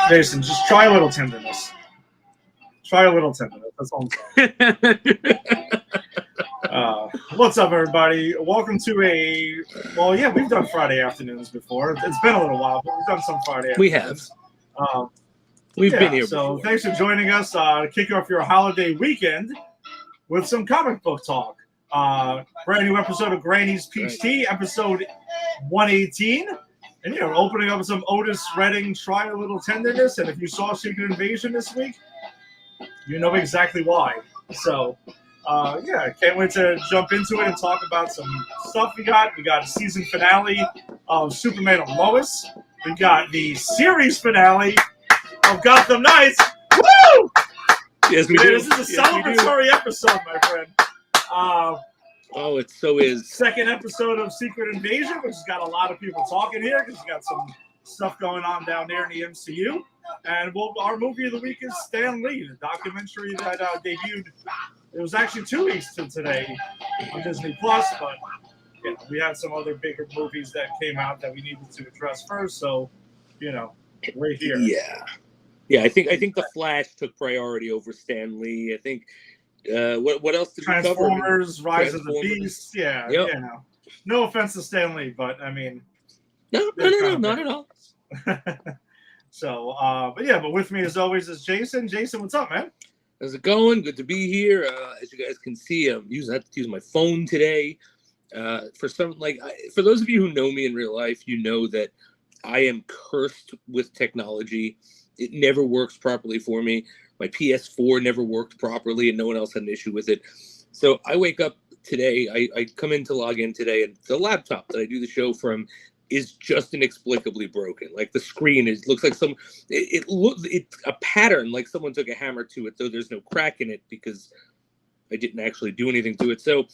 Jason, just try a little tenderness. Try a little tenderness. That's all I'm saying. What's up, everybody? Welcome to we've done Friday afternoons before. It's been a little while, but we've done some Friday afternoons. We have. We've been here before. Thanks for joining us to kick off your holiday weekend with some comic book talk. Brand new episode of Granny's Peach Tea, episode 118. And, opening up with some Otis Redding, Try a Little Tenderness. And if you saw Secret Invasion this week, you know exactly why. So, can't wait to jump into it and talk about some stuff we got. We got a season finale of Superman and Lois. We got the series finale of Gotham Knights. Woo! Yes, we do. This is a celebratory episode, my friend. It so is. Second episode of Secret Invasion, which has got a lot of people talking here because we got some stuff going on down there in the MCU. And our movie of the week is Stan Lee, the documentary that debuted. It was actually 2 weeks to today on Disney Plus, but we had some other bigger movies that came out that we needed to address first. So, we're here. Yeah. I think the Flash took priority over Stan Lee. I think. What else did we cover? Transformers, Rise of the Beast. Yeah. Yep. No offense to Stan Lee, but I mean. No, not at all. So, but with me as always is Jason. Jason, what's up, man? How's it going? Good to be here. As you guys can see, I have to use my phone today. For those of you who know me in real life, you know that I am cursed with technology. It never works properly for me. My PS4 never worked properly, and no one else had an issue with it. So I wake up today. I come in to log in today, and the laptop that I do the show from is just inexplicably broken. Like the screen looks like it's a pattern, like someone took a hammer to it, though there's no crack in it because I didn't actually do anything to it. So,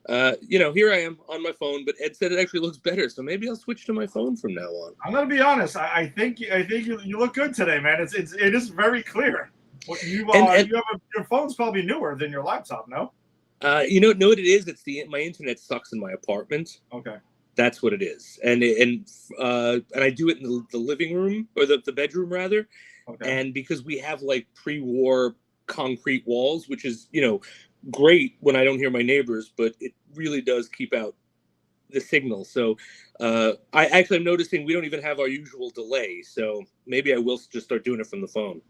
here I am on my phone, but Ed said it actually looks better, so maybe I'll switch to my phone from now on. I'm gonna be honest. I think you look good today, man. It is very clear. Your phone's probably newer than your laptop, no? Know what it is? It's my internet sucks in my apartment. Okay. That's what it is, and I do it in the living room or the bedroom rather, okay. And because we have like pre-war concrete walls, which is great when I don't hear my neighbors, but it really does keep out the signal. So I'm noticing we don't even have our usual delay, so maybe I will just start doing it from the phone.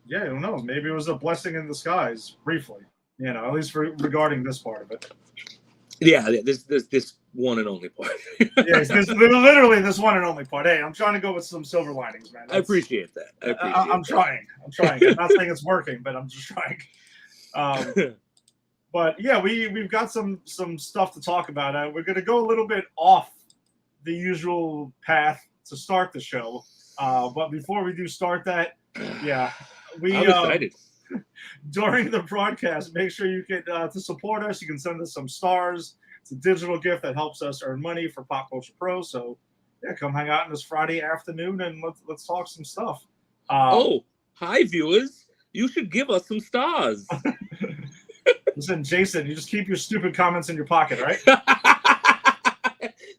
Yeah, who knows? Maybe it was a blessing in disguise, briefly. At least regarding this part of it. Yeah, this one and only part. Yes, literally this one and only part. Hey, I'm trying to go with some silver linings, man. I appreciate that. I'm trying. I'm not saying it's working, but I'm just trying. But yeah, we've got some stuff to talk about. We're going to go a little bit off the usual path to start the show. But before we do start that, I'm excited. During the broadcast, make sure you can to support us. You can send us some stars. It's a digital gift that helps us earn money for Pop Culture Pro. So come hang out on this Friday afternoon and let's talk some stuff. Hi viewers! You should give us some stars. Listen, Jason, you just keep your stupid comments in your pocket, right?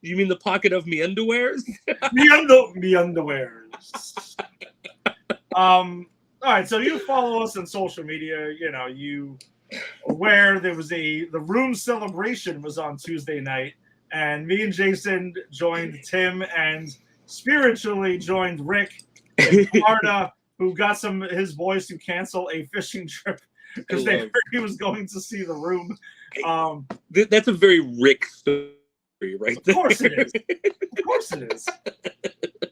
You mean the pocket of me underwears? me underwears. All right, so you follow us on social media. You aware there was the room celebration was on Tuesday night, and me and Jason joined Tim and spiritually joined Rick in Florida, who got his boys to cancel a fishing trip because they heard he was going to see the room. That's a very Rick story, right there. Of course it is. Of course it is.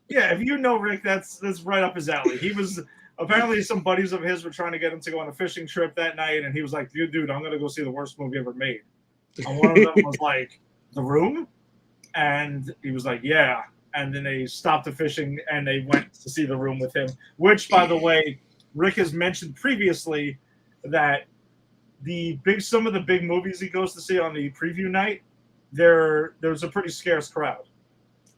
Yeah, if you know Rick, that's right up his alley. He was. Apparently, some buddies of his were trying to get him to go on a fishing trip that night, and he was like, dude, I'm going to go see the worst movie ever made. And one of them was like, The Room? And he was like, yeah. And then they stopped the fishing, and they went to see The Room with him, which, by the way, Rick has mentioned previously that some of the big movies he goes to see on the preview night, there's a pretty scarce crowd.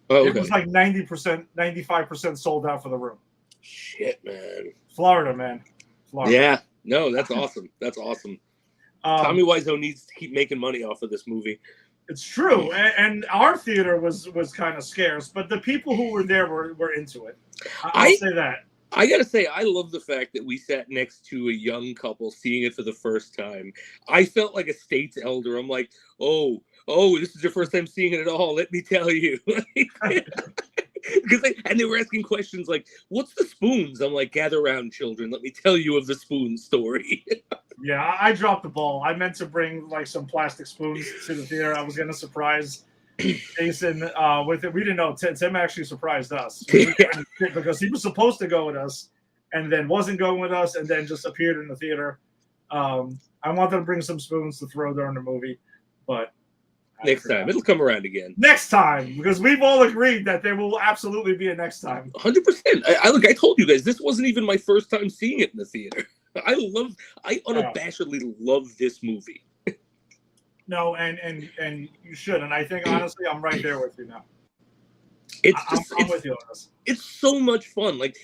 Oh, okay. It was like 90%, 95% sold out for The Room. Shit, man. Florida, man. Florida. Yeah. No, that's awesome. That's awesome. Tommy Wiseau needs to keep making money off of this movie. It's true. And our theater was kind of scarce, but the people who were there were into it. I'll say that. I gotta say, I love the fact that we sat next to a young couple seeing it for the first time. I felt like a state's elder. I'm like, oh, this is your first time seeing it at all. Let me tell you. And they were asking questions like, what's the spoons? I'm like, gather around, children. Let me tell you of the spoon story. Yeah, I dropped the ball. I meant to bring like some plastic spoons to the theater. I was going to surprise Jason with it. We didn't know. Tim actually surprised us because he was supposed to go with us and then wasn't going with us and then just appeared in the theater. I wanted to bring some spoons to throw during the movie, but next time. It'll come around again. Next time, because we've all agreed that there will absolutely be a next time. 100%. I told you guys, this wasn't even my first time seeing it in the theater. I unabashedly love this movie. No, and you should. And I think, honestly, I'm right there with you now. I'm with you on this. It's so much fun. Like,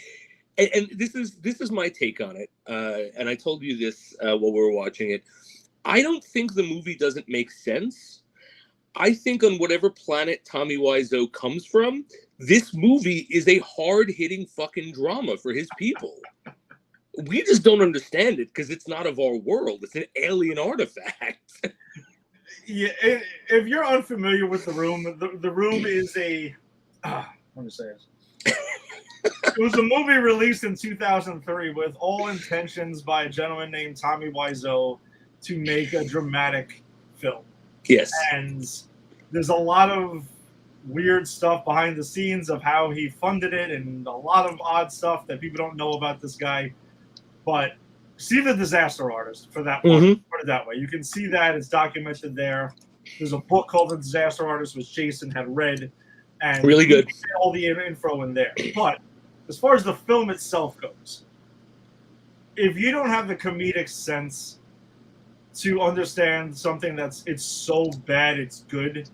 and this is my take on it. And I told you this while we were watching it. I don't think the movie doesn't make sense. I think on whatever planet Tommy Wiseau comes from, this movie is a hard-hitting fucking drama for his people. We just don't understand it because it's not of our world. It's an alien artifact. Yeah, if you're unfamiliar with The Room, the Room is a... let me say this. It was a movie released in 2003 with all intentions by a gentleman named Tommy Wiseau to make a dramatic film. Yes. And there's a lot of weird stuff behind the scenes of how he funded it and a lot of odd stuff that people don't know about this guy. But see The Disaster Artist for that one. Put it that way. You can see that. It's documented there. There's a book called The Disaster Artist, which Jason had read. And really good. All the info in there. But as far as the film itself goes, if you don't have the comedic sense to understand something it's so bad it's good,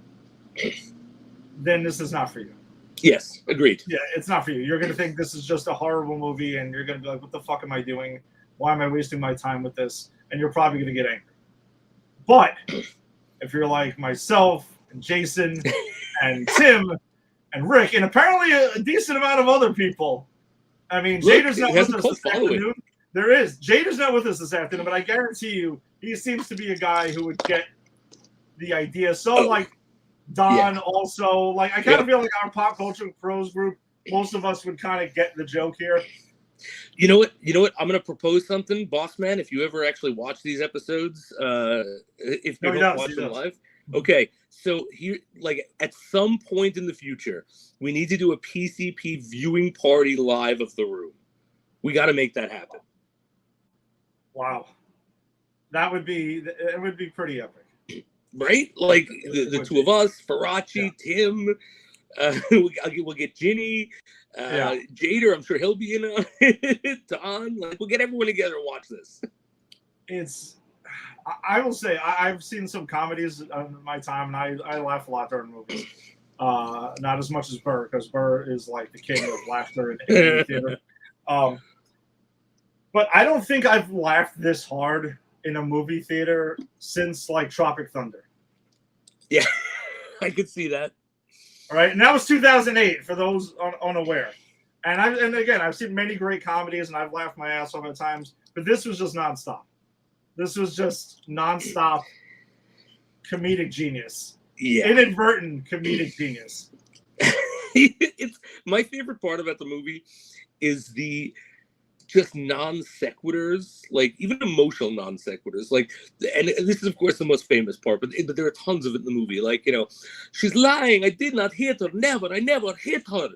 then this is not for you. Yes, agreed. Yeah, it's not for you. You're going to think this is just a horrible movie, and you're going to be like, what the fuck am I doing? Why am I wasting my time with this? And you're probably going to get angry. But if you're like myself and Jason and Tim and Rick, and apparently a decent amount of other people. I mean, Jader's not with us this afternoon. There is. Jader's not with us this afternoon, but I guarantee you, he seems to be a guy who would get the idea. So, like, Don also, like, I kind of feel like our pop culture pros group, most of us would kind of get the joke here. You know what? I'm going to propose something, boss man. If you ever actually watch these episodes, if you don't watch them live, okay. So here, like, at some point in the future, we need to do a PCP viewing party live of The Room. We got to make that happen. Wow, it would be pretty epic. Right? Like the two of us, Farachi, Tim, we'll get Ginny, Jader, I'm sure he'll be in it, Don. Like, we'll get everyone together and watch this. I will say, I've seen some comedies in my time, and I laugh a lot during movies. Not as much as Burr, because Burr is like the king of laughter in the theater. But I don't think I've laughed this hard in a movie theater since like Tropic Thunder. Yeah, I could see that. All right, and that was 2008 for those unaware. And again, I've seen many great comedies and I've laughed my ass off at times, but this was just nonstop. This was just nonstop comedic genius. Yeah. Inadvertent comedic genius. It's my favorite part about the movie is the just non sequiturs, like even emotional non sequiturs, like, and this is of course the most famous part, but there are tons of it in the movie. Like, she's lying. I did not hit her. I never hit her.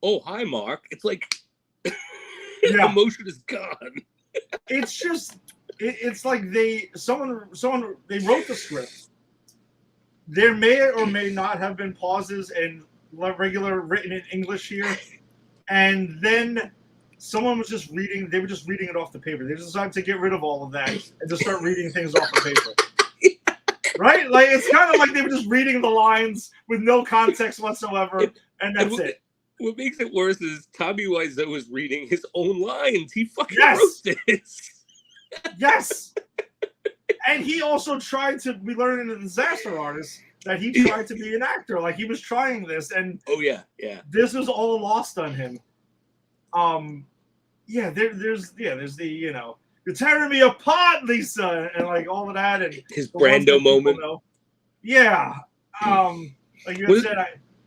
Oh, hi, Mark. It's like emotion is gone. It's just, it's like someone they wrote the script. There may or may not have been pauses and regular written in English here, and then someone was just reading. They were just reading it off the paper. They decided to get rid of all of that and just start reading things off the paper. Right? Like, it's kind of like they were just reading the lines with no context whatsoever, and that's it. What makes it worse is Tommy Wiseau is reading his own lines. He fucking wrote this. Yes. And he also tried to. We learned in The Disaster Artist that he tried to be an actor. Like, he was trying this, and yeah, this was all lost on him. there's the you're tearing me apart, Lisa, and like all of that, and His the ones that Brando people moment. know. Yeah, like you What- said,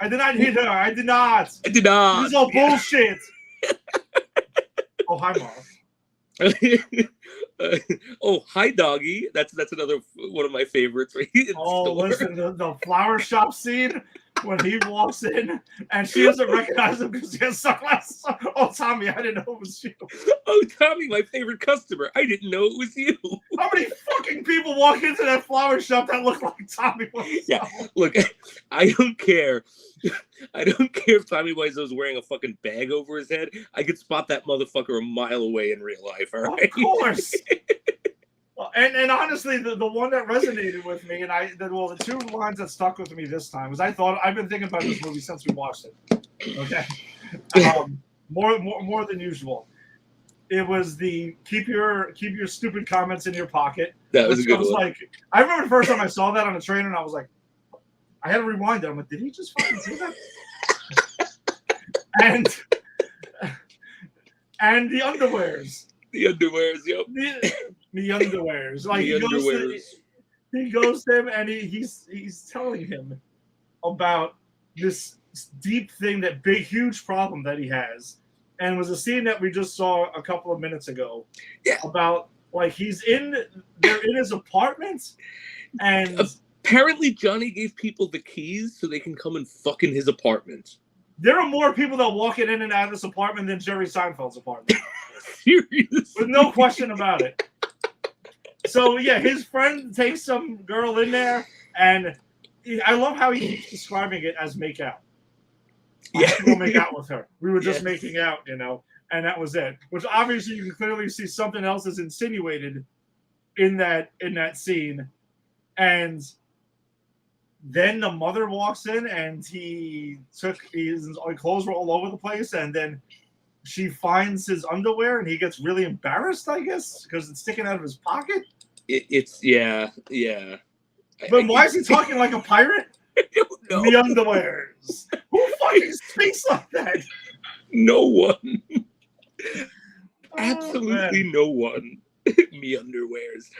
I did not hit her. I did not. I did not. This is all bullshit. Oh, hi, Mark. Oh, hi, doggy. That's another one of my favorites. Right in the store. Listen, the flower shop scene when he walks in and she doesn't recognize him because he has sunglasses on. Oh, Tommy, I didn't know it was you. Oh, Tommy, my favorite customer. I didn't know it was you. How many fucking people walk into that flower shop that look like Tommy Wiseau? Yeah, look, I don't care. I don't care if Tommy Wiseau's wearing a fucking bag over his head. I could spot that motherfucker a mile away in real life, all right? Of course. And honestly, the one that resonated with me, and the two lines that stuck with me this time was I've been thinking about this movie since we watched it. Okay, more than usual. It was the keep your stupid comments in your pocket. That was a good one. Like, I remember the first time I saw that on a trailer, and I was like, I had to rewind it. I'm like, did he just fucking say that? and the underwears. The underwears, yep. The underwears. Like he goes to him and he's telling him about this deep thing, that big huge problem that he has. And it was a scene that we just saw a couple of minutes ago. Yeah. About like they're in his apartment, and apparently Johnny gave people the keys so they can come and fuck in his apartment. There are more people that walk in and out of this apartment than Jerry Seinfeld's apartment. Seriously? With no question about it. So yeah, his friend takes some girl in there, and I love how he keeps describing it as make out. Yeah, we'll make out with her. We were just making out, and that was it. Which obviously you can clearly see something else is insinuated in that scene. And then the mother walks in, and his clothes were all over the place, and then she finds his underwear, and he gets really embarrassed, I guess, because it's sticking out of his pocket. It's yeah. But why is he talking like a pirate? I don't know. The underwears. Who fucking speaks like that? No one. Absolutely no one. Me underwears.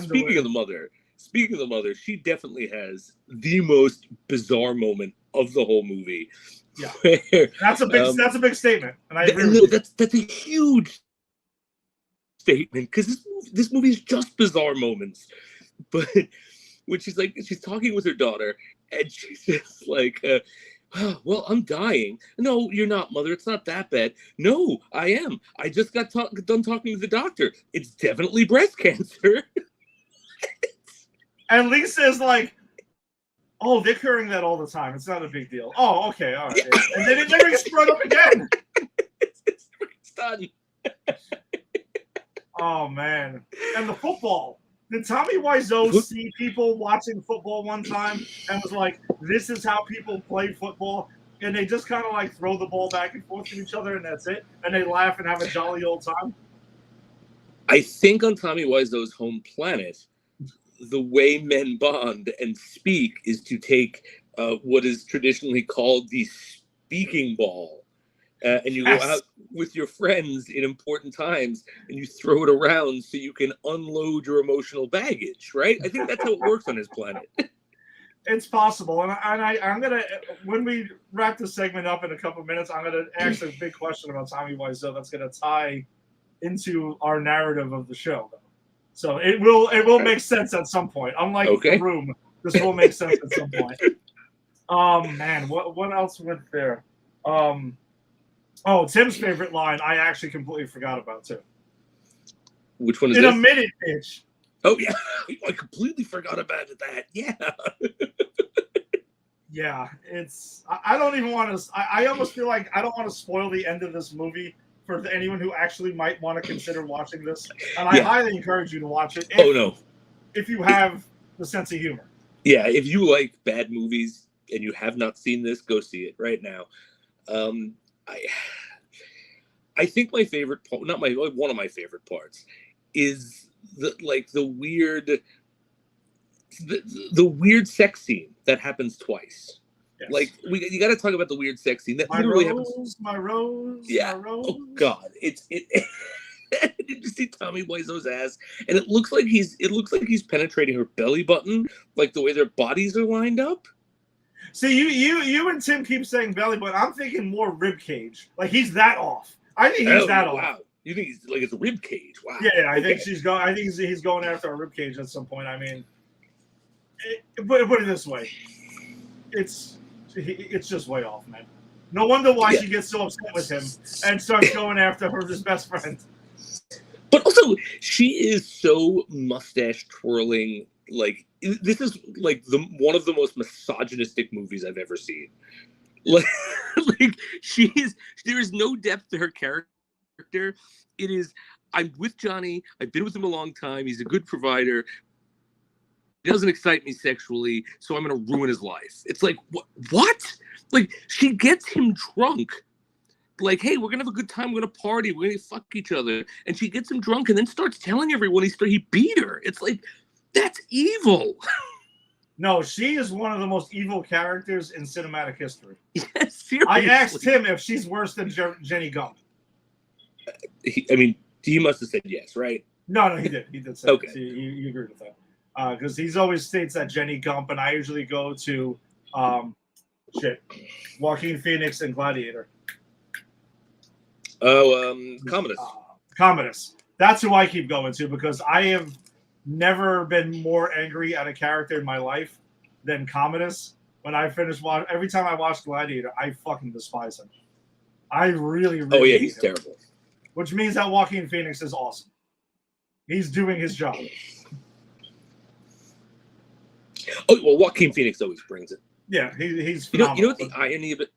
Speaking of the mother, she definitely has the most bizarre moment of the whole movie. Yeah, that's a big statement, and I agree with you. That's a huge statement, because this movie is just bizarre moments. But when she's talking with her daughter, and she's just like, well, I'm dying. No, you're not, mother. It's not that bad. No, I am. I just got done talking to the doctor. It's definitely breast cancer. And Lisa is like, oh, they're curing that all the time. It's not a big deal. Oh, okay, all right. Yeah. And then it never gets brought up again. It's done. Oh, man. And the football. Did Tommy Wiseau see people watching football one time and was like, this is how people play football? And they just kind of like throw the ball back and forth to each other, and that's it? And they laugh and have a jolly old time? I think on Tommy Wiseau's home planet, the way men bond and speak is to take what is traditionally called the speaking ball. And you go out with your friends in important times and you throw it around so you can unload your emotional baggage, right? I think that's how it works on his planet. It's possible. And I'm going to, when we wrap this segment up in a couple of minutes, I'm going to ask a big question about Tommy Wiseau that's going to tie into our narrative of the show. So it will make sense at some point. Unlike The Room, this will make sense at some point. Man, what else went there? Tim's favorite line, I actually completely forgot about too. Which one is In a minute, bitch. Oh, yeah. I completely forgot about that. Yeah. Yeah, I don't even want to, I almost feel like I don't want to spoil the end of this movie for anyone who actually might want to consider watching this. And I highly encourage you to watch it. If you have the sense of humor. Yeah, if you like bad movies and you have not seen this, go see it right now. I think my favorite part, one of my favorite parts, is the weird sex scene that happens twice. Yes. Like you got to talk about the weird sex scene that my literally rose, happens. my rose, Yeah. my rose. Oh God, it. Did you see Tommy Wiseau's ass? And it looks like he's penetrating her belly button, like the way their bodies are lined up. See, you and Tim keep saying belly, but I'm thinking more rib cage. Like he's that off. I think he's that off. Wow. You think he's like it's a rib cage? Wow. Yeah, I think she's going. I think he's going after a rib cage at some point. I mean, put it this way, it's just way off, man. No wonder why she gets so upset with him and starts going after his best friend. But also, she is so mustache twirling. Like this is like one of the most misogynistic movies I've ever seen. Like there is no depth to her character. It is, I'm with Johnny. I've been with him a long time. He's a good provider. He doesn't excite me sexually, so I'm going to ruin his life. It's like, what? Like, she gets him drunk. Like, hey, we're going to have a good time. We're going to party. We're going to fuck each other. And she gets him drunk and then starts telling everyone he beat her. It's like, that's evil. No, she is one of the most evil characters in cinematic history. Yes, seriously. I asked him if she's worse than Jenny Gump. He must have said yes, right? No, he did. He did say okay. Yes. He agreed with that. Because he's always states that Jenny Gump, and I usually go to Joaquin Phoenix and Gladiator. Oh, Commodus. Commodus. That's who I keep going to because I have never been more angry at a character in my life than Commodus. When I finish every time I watch Gladiator, I fucking despise him. I really hate he's him. Terrible. Which means that Joaquin Phoenix is awesome. He's doing his job. Oh well, Joaquin Phoenix always brings it. Yeah, he's phenomenal. You know what the irony of it?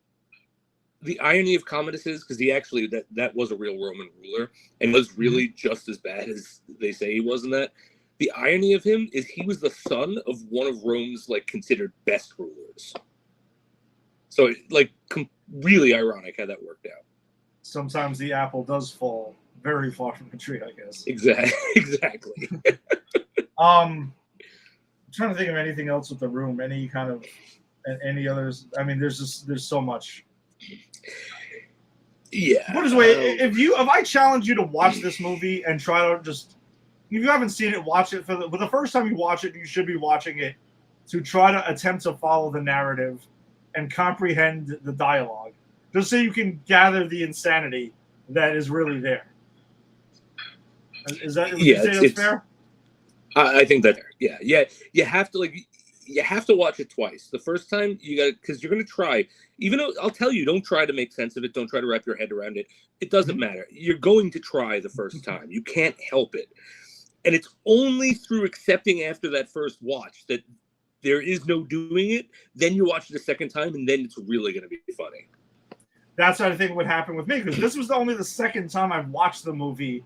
The irony of Commodus is because he actually that was a real Roman ruler and was really just as bad as they say he was in that. The irony of him is he was the son of one of Rome's considered best rulers. So really ironic how that worked out. Sometimes the apple does fall very far from the tree, I guess. Exactly. I'm trying to think of anything else with the room. Any others? I mean, there's so much. Yeah. What is if I challenge you to watch this movie and try to just, if you haven't seen it, watch it but the first time you watch it, you should be watching it to try to attempt to follow the narrative and comprehend the dialogue, just so you can gather the insanity that is really there. Is that? Would you say that's fair? I think that's fair. Yeah. You have to watch it twice. The first time because you're gonna try. Even though I'll tell you, don't try to make sense of it. Don't try to wrap your head around it. It doesn't matter. You're going to try the first time. You can't help it. And it's only through accepting after that first watch that there is no doing it. Then you watch it a second time, and then it's really going to be funny. That's what I think would happen with me, because this was only the second time I've watched the movie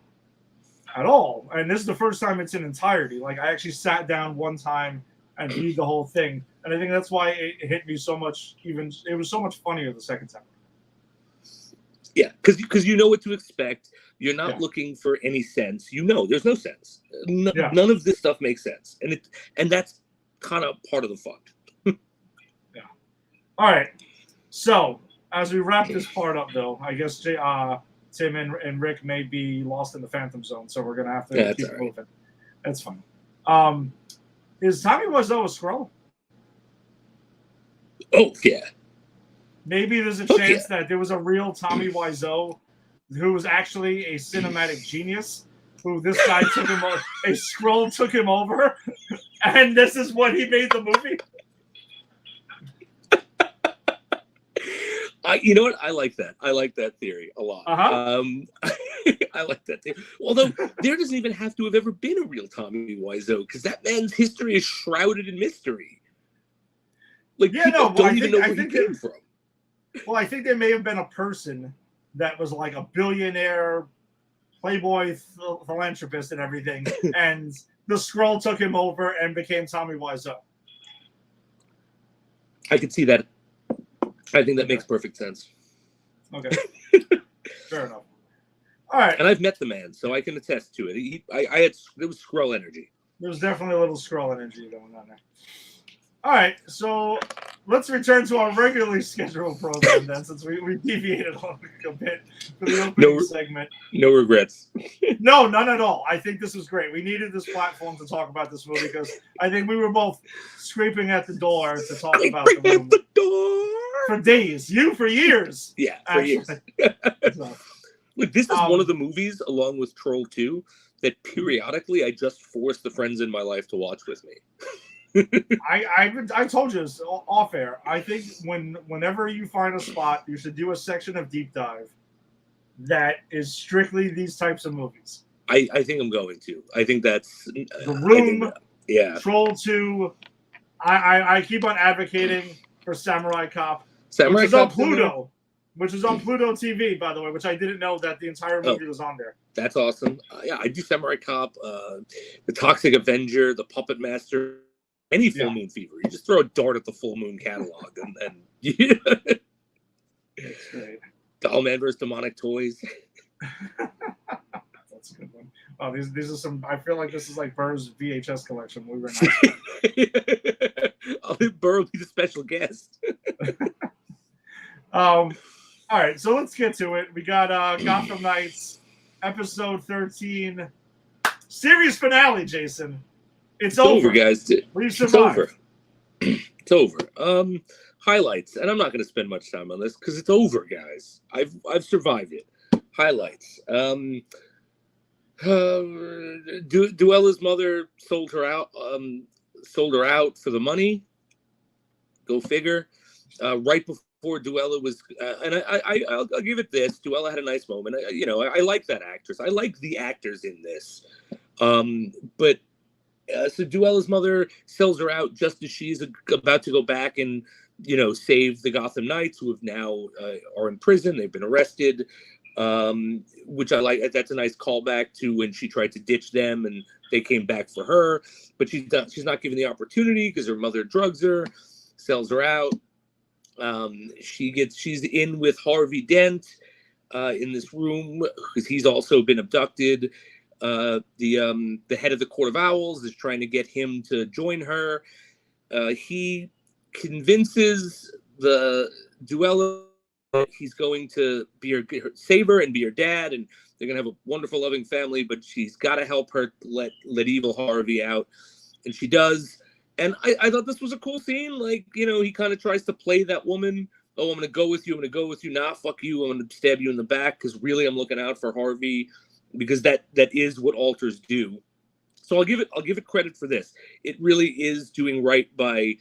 at all. And this is the first time it's in entirety. Like, I actually sat down one time and read the whole thing. And I think that's why it hit me so much. It was so much funnier the second time. Yeah, because you know what to expect. You're not looking for any sense. There's no sense. None of this stuff makes sense, and that's kind of part of the fun. Yeah. All right. So as we wrap this part up, though, I guess Tim and Rick may be lost in the Phantom Zone, so we're gonna have to keep moving. That's fine. Is Tommy Wiseau a Skrull? Oh yeah. Maybe there's a chance that there was a real Tommy Wiseau who was actually a cinematic genius, who this guy took him over, a Skrull took him over, and this is what he made the movie. You know what? I like that. I like that theory a lot. I like that theory. Although there doesn't even have to have ever been a real Tommy Wiseau, because that man's history is shrouded in mystery. People don't even know where he came from. Well, I think there may have been a person that was like a billionaire, playboy, philanthropist and everything, and the Skrull took him over and became Tommy Wiseau. I could see that. I think that makes perfect sense. Okay. Fair enough. All right. And I've met the man, so I can attest to it. There was Skrull energy. There was definitely a little Skrull energy going on there. All right, so let's return to our regularly scheduled program then, since we deviated a bit for the opening segment. No regrets. No, none at all. I think this was great. We needed this platform to talk about this movie because I think we were both scraping at the door to talk about the movie. The door for days. You for years. Yeah, for years. So, look, this is one of the movies, along with Troll 2, that periodically I just force the friends in my life to watch with me. I told you this off air. I think whenever you find a spot, you should do a section of Deep Dive that is strictly these types of movies. I think I'm going to. I think that's The Room. Yeah. Troll 2. I keep on advocating for Samurai Cop. Samurai Cop on Pluto. Which is on Pluto TV, by the way, which I didn't know that the entire movie was on there. That's awesome. Yeah, I do Samurai Cop, The Toxic Avenger, The Puppet Master, any Full Moon Fever. You just throw a dart at the Full Moon catalog, and yeah. That's great. Dollman vs. Demonic Toys. That's a good one. Oh, these are some. I feel like this is like Burr's VHS collection. We were I'll let Burr be the special guest. All right, so let's get to it. We got Gotham Knights, episode 13, series finale. Jason, it's over, guys. We've survived. It's over. Highlights, and I'm not going to spend much time on this because it's over, guys. I've survived it. Highlights. Duella's mother sold her out for the money. Go figure. Right before Duella was, and I'll give it this. Duella had a nice moment. I like that actress. I like the actors in this. But so Duella's mother sells her out just as she's about to go back and save the Gotham Knights, who have now are in prison. They've been arrested. Which I like. That's a nice callback to when she tried to ditch them and they came back for her, but she's not given the opportunity because her mother drugs her, sells her out. She's in with Harvey Dent in this room because he's also been abducted. The head of the Court of Owls is trying to get him to join her. He convinces the Duella he's going to save her and be her dad, and they're gonna have a wonderful, loving family. But she's got to help her let evil Harvey out, and she does. And I thought this was a cool scene. Like, he kind of tries to play that woman. Oh, I'm gonna go with you. I'm gonna go with you. Nah, fuck you. I'm gonna stab you in the back because really I'm looking out for Harvey because that is what alters do. So I'll give it credit for this. It really is doing right by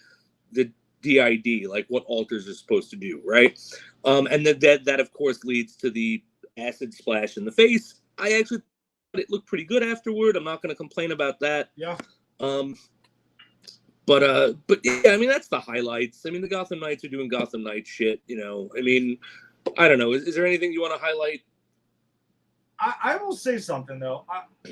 the DID, like what alters are supposed to do, right? And that of course leads to the acid splash in the face. I actually thought it looked pretty good afterward. I'm not going to complain about that. Yeah. But yeah, I mean that's the highlights. I mean the Gotham Knights are doing Gotham Knight shit. I mean, I don't know. Is there anything you want to highlight? I will say something though.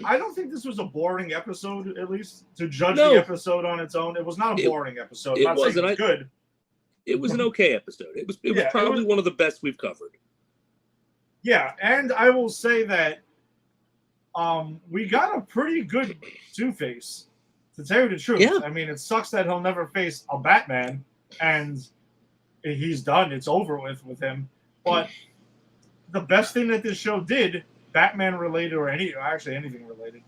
I don't think this was a boring episode. At least to judge the episode on its own, it was not a boring episode. It wasn't good. It was an okay episode. It was probably one of the best we've covered. Yeah, and I will say that we got a pretty good Two-Face. To tell you the truth, yeah. I mean, it sucks that he'll never face a Batman, and he's done. It's over with him. But the best thing that this show did, Batman related or anything related,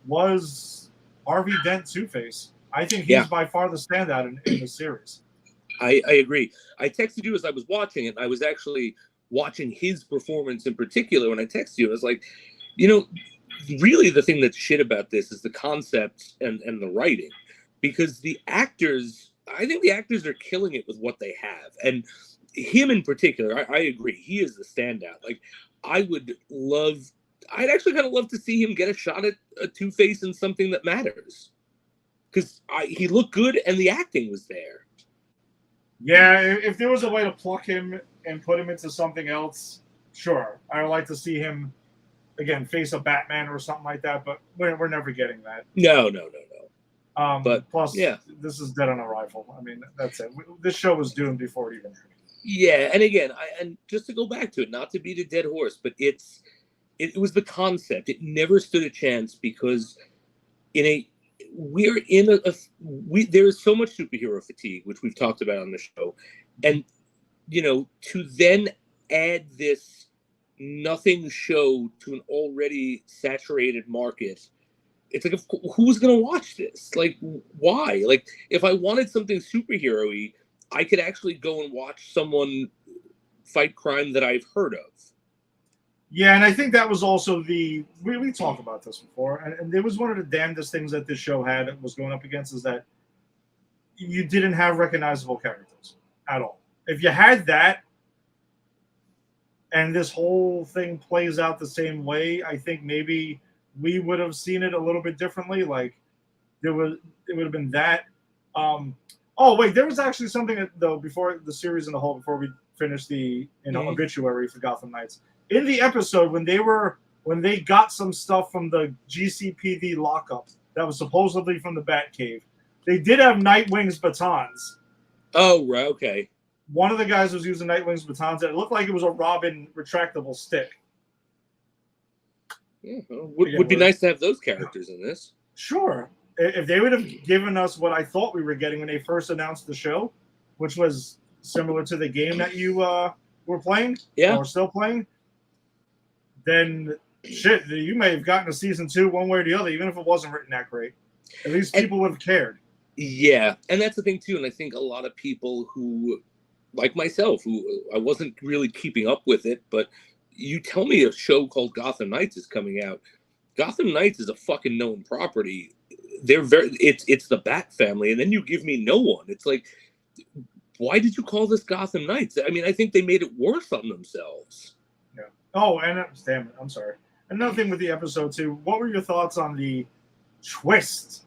was Harvey Dent Two-Face. I think he's by far the standout in the series. I agree. I texted you as I was watching it. I was actually watching his performance in particular when I texted you. I was like, really the thing that's shit about this is the concept and the writing. Because I think the actors are killing it with what they have. And him in particular, I agree. He is the standout. Like, I'd actually kind of love to see him get a shot at a Two-Face in something that matters. Because he looked good and the acting was there. Yeah, if there was a way to pluck him and put him into something else, sure. I would like to see him, again, face a Batman or something like that, but we're never getting that. No. But plus, this is dead on arrival. I mean, that's it. This show was doomed before it even happened. Yeah, and again, and just to go back to it, not to beat a dead horse, but it was the concept. It never stood a chance because we're in there is so much superhero fatigue, which we've talked about on the show, and to then add this nothing show to an already saturated market. It's like, who's gonna watch this? Like, why? Like, if I wanted something superhero-y, I could actually go and watch someone fight crime that I've heard of. Yeah, and I think that was also we talked about this before, and it was one of the damnedest things that this show was going up against, is that you didn't have recognizable characters at all. If you had that, and this whole thing plays out the same way, I think maybe we would have seen it a little bit differently. Like, it would have been that. Oh wait, there was actually something though before the series in the whole, before we finished the obituary for Gotham Knights. In the episode when they got some stuff from the GCPD lockup that was supposedly from the Batcave, they did have Nightwing's batons. Oh, right, okay. One of the guys was using Nightwing's batons, and it looked like it was a Robin retractable stick. Yeah, would be nice to have those characters in this. Sure. If they would have given us what I thought we were getting when they first announced the show, which was similar to the game that you were playing, or still playing, then shit, you may have gotten a season 2 one way or the other, even if it wasn't written that great. At least people would have cared. Yeah, and that's the thing too. And I think a lot of people who, like myself, who I wasn't really keeping up with it, but you tell me a show called Gotham Knights is coming out. Gotham Knights is a fucking known property. It's the Bat family, and then you give me no one. It's like, why did you call this Gotham Knights? I mean, I think they made it worse on themselves. Yeah. Oh, and damn it, I'm sorry. Another thing with the episode too. What were your thoughts on the twist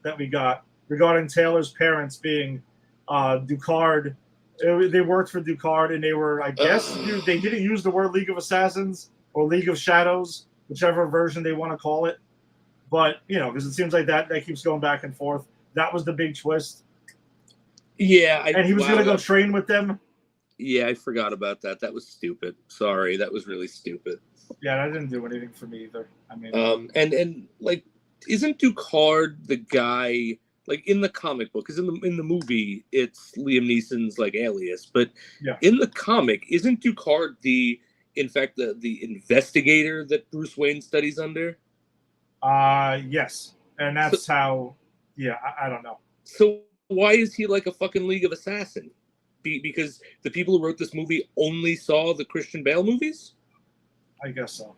that we got regarding Taylor's parents being Ducard? They worked for Ducard, and they were, I guess, they didn't use the word League of Assassins or League of Shadows, whichever version they want to call it. But, because it seems like that keeps going back and forth. That was the big twist. Yeah. And he was going to go train with them. Yeah, I forgot about that. That was stupid. Sorry, that was really stupid. Yeah, that didn't do anything for me either. I mean, and like, isn't Ducard the guy, like, in the comic book? Because in the movie it's Liam Neeson's like alias, but in the comic, isn't Ducard in fact the investigator that Bruce Wayne studies under? Yes, and that's how. Yeah, I don't know. So why is he like a fucking League of Assassin? Because the people who wrote this movie only saw the Christian Bale movies? I guess so.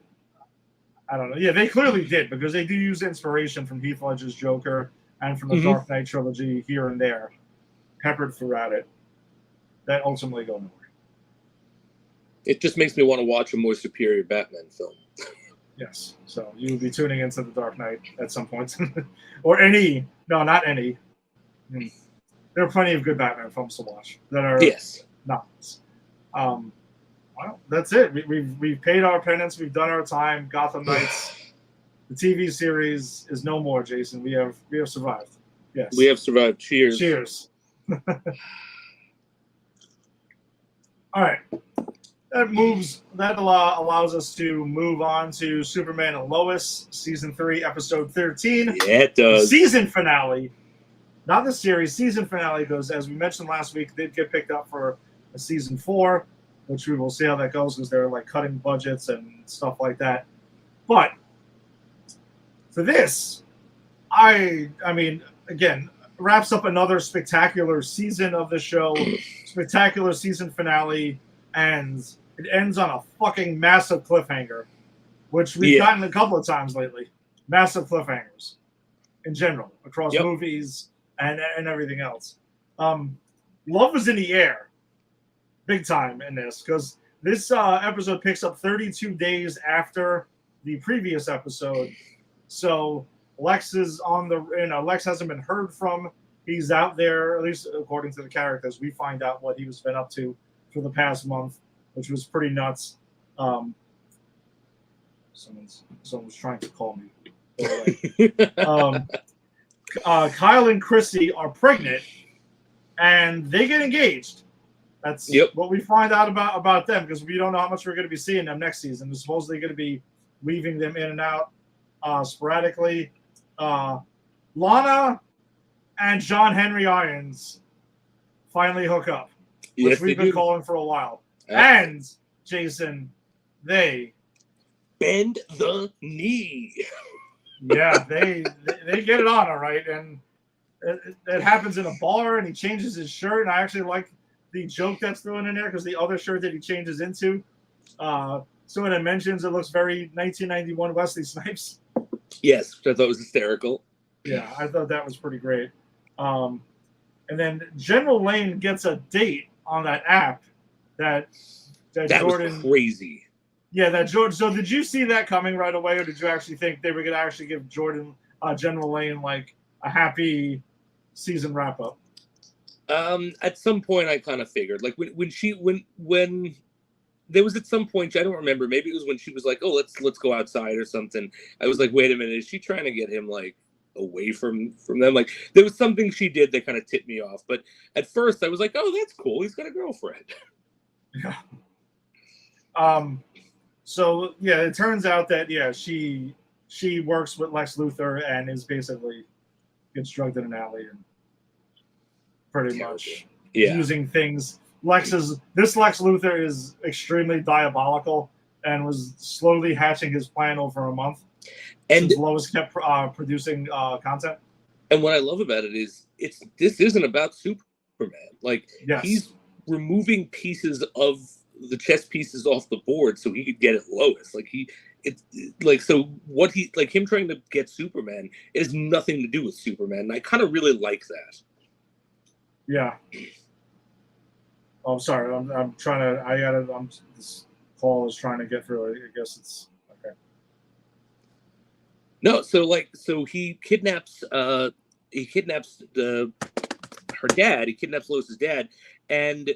I don't know. Yeah, they clearly did, because they do use inspiration from Heath Ledger's Joker and from the Dark Knight trilogy here and there, peppered throughout it. That ultimately go nowhere. It just makes me want to watch a more superior Batman film. Yes. So you will be tuning into the Dark Knight at some point. Or any. No, not any. There are plenty of good Batman films to watch that are novels. Well, that's it. We've paid our penance. We've done our time. Gotham Knights, the TV series, is no more. Jason, we have survived. Yes, we have survived. Cheers. Cheers. All right. That allows us to move on to Superman and Lois, season 3, episode 13. Yeah, it does. The season finale. Not the series, season finale goes, as we mentioned last week, did get picked up for a season 4, which we will see how that goes, because they're like cutting budgets and stuff like that. But for this, I mean, again, wraps up another spectacular season of the show, spectacular season finale, and it ends on a fucking massive cliffhanger, which we've gotten a couple of times lately. Massive cliffhangers in general, across movies and everything else. Love was in the air big time in this, because this episode picks up 32 days after the previous episode. So Lex is Lex hasn't been heard from. He's out there, at least according to the characters. We find out what he was been up to for the past month, which was pretty nuts. Someone's trying to call me. Kyle and Chrissy are pregnant, and they get engaged. That's what we find out about them, because we don't know how much we're going to be seeing them next season. We're supposedly going to be weaving them in and out sporadically. Lana and John Henry Irons finally hook up, which Yes, we've they been do. calling for a while. And Jason, they bend the knee. Yeah, they get it on, all right, and it happens in a bar, and he changes his shirt, and I actually like the joke that's thrown in there because the other shirt that he changes into, someone that mentions it looks very 1991 Wesley Snipes. Yes, which I thought was hysterical. Yeah, I thought that was pretty great. And then General Lane gets a date on that app that Jordan was crazy. Yeah, that Jordan. So did you see that coming right away, or did you actually think they were going to actually give Jordan, General Lane, like a happy season wrap up? At some point, I kind of figured, like when there was at some point, I don't remember, maybe it was when she was like, "Oh, let's go outside" or something. I was like, "Wait a minute, is she trying to get him like away from them?" Like there was something she did that kind of tipped me off. But at first, I was like, "Oh, that's cool. He's got a girlfriend." Yeah. So yeah, it turns out that she works with Lex Luthor and is basically gets drugged in an alley and pretty much using things. Lex Luthor is extremely diabolical and was slowly hatching his plan over a month. And since Lois kept producing content. And what I love about it is this isn't about Superman. Like he's removing pieces of the chess pieces off the board so he could get at Lois. Like him trying to get Superman, it has nothing to do with Superman. And I kind of really like that. Yeah. Oh, I'm sorry. I'm trying to. This call is trying to get through. I guess it's okay. No, so he kidnaps her dad. He kidnaps Lois's dad, and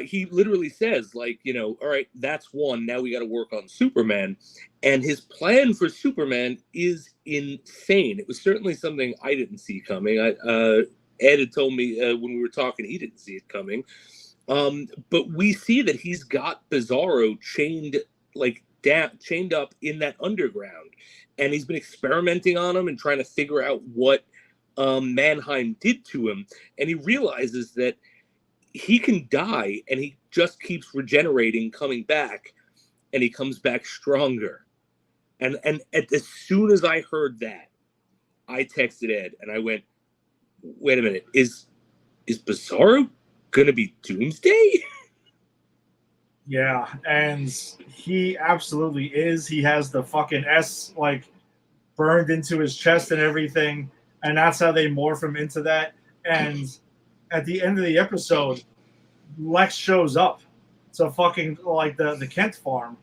he literally says, like, all right, that's one. Now we got to work on Superman. And his plan for Superman is insane. It was certainly something I didn't see coming. Ed had told me when we were talking, he didn't see it coming. But we see that he's got Bizarro chained up in that underground. And he's been experimenting on him and trying to figure out what Mannheim did to him. And he realizes that he can die and he just keeps regenerating, coming back, and he comes back stronger. And as soon as I heard that, I texted Ed and I went, wait a minute, is Bizarro gonna be Doomsday? Yeah, and he absolutely is. He has the fucking S like burned into his chest and everything, and that's how they morph him into that. And at the end of the episode, Lex shows up to fucking like the Kent farm,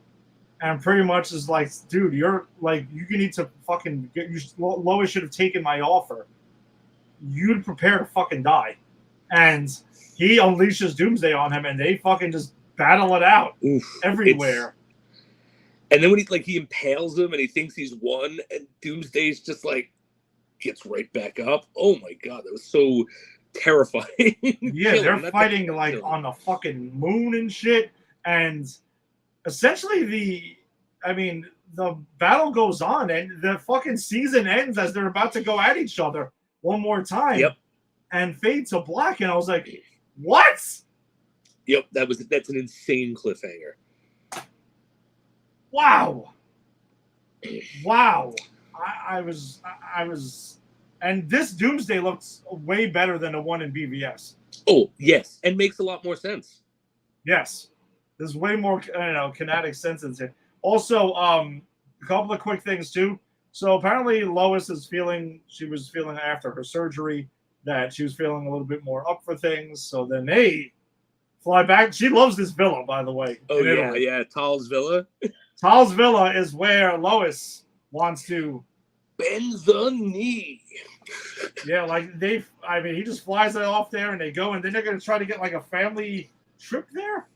and pretty much is like, dude, you're like, you need to fucking get. Lois should have taken my offer. You'd prepare to fucking die, and he unleashes Doomsday on him, and they fucking just battle it out everywhere. And then when he impales him and he thinks he's won, and Doomsday's just like gets right back up. Oh my god, that was so terrifying. Yeah, they're fighting like on the fucking moon and shit, and essentially the battle goes on, and the fucking season ends as they're about to go at each other one more time. Yep. And fade to black, and I was like, what? Yep, that's an insane cliffhanger. Wow. I was, and this Doomsday looks way better than the one in BVS. Oh yes, and makes a lot more sense. Yes, there's way more, kinetic sense in it. Also, a couple of quick things too. So apparently Lois was feeling after her surgery that she was feeling a little bit more up for things. So then they fly back. She loves this villa, by the way. Oh yeah, Tal's villa. Tal's villa is where Lois wants to bend the knee. Yeah, like he just flies it off there, and they go, and then they're gonna try to get like a family trip there.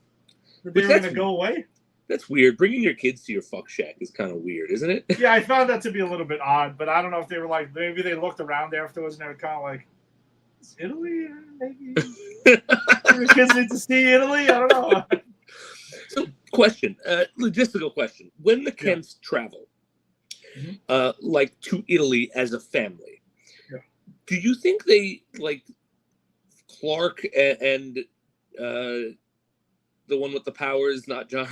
They're gonna go away. That's weird. Bringing your kids to your fuck shack is kind of weird, isn't it? Yeah, I found that to be a little bit odd, but I don't know if they were like, maybe they looked around afterwards and they were kind of like, is Italy? Maybe your kids need to see Italy. I don't know. So, question, logistical question: when the Kents travel, to Italy as a family, Do you think they like Clark and the one with the powers, not John,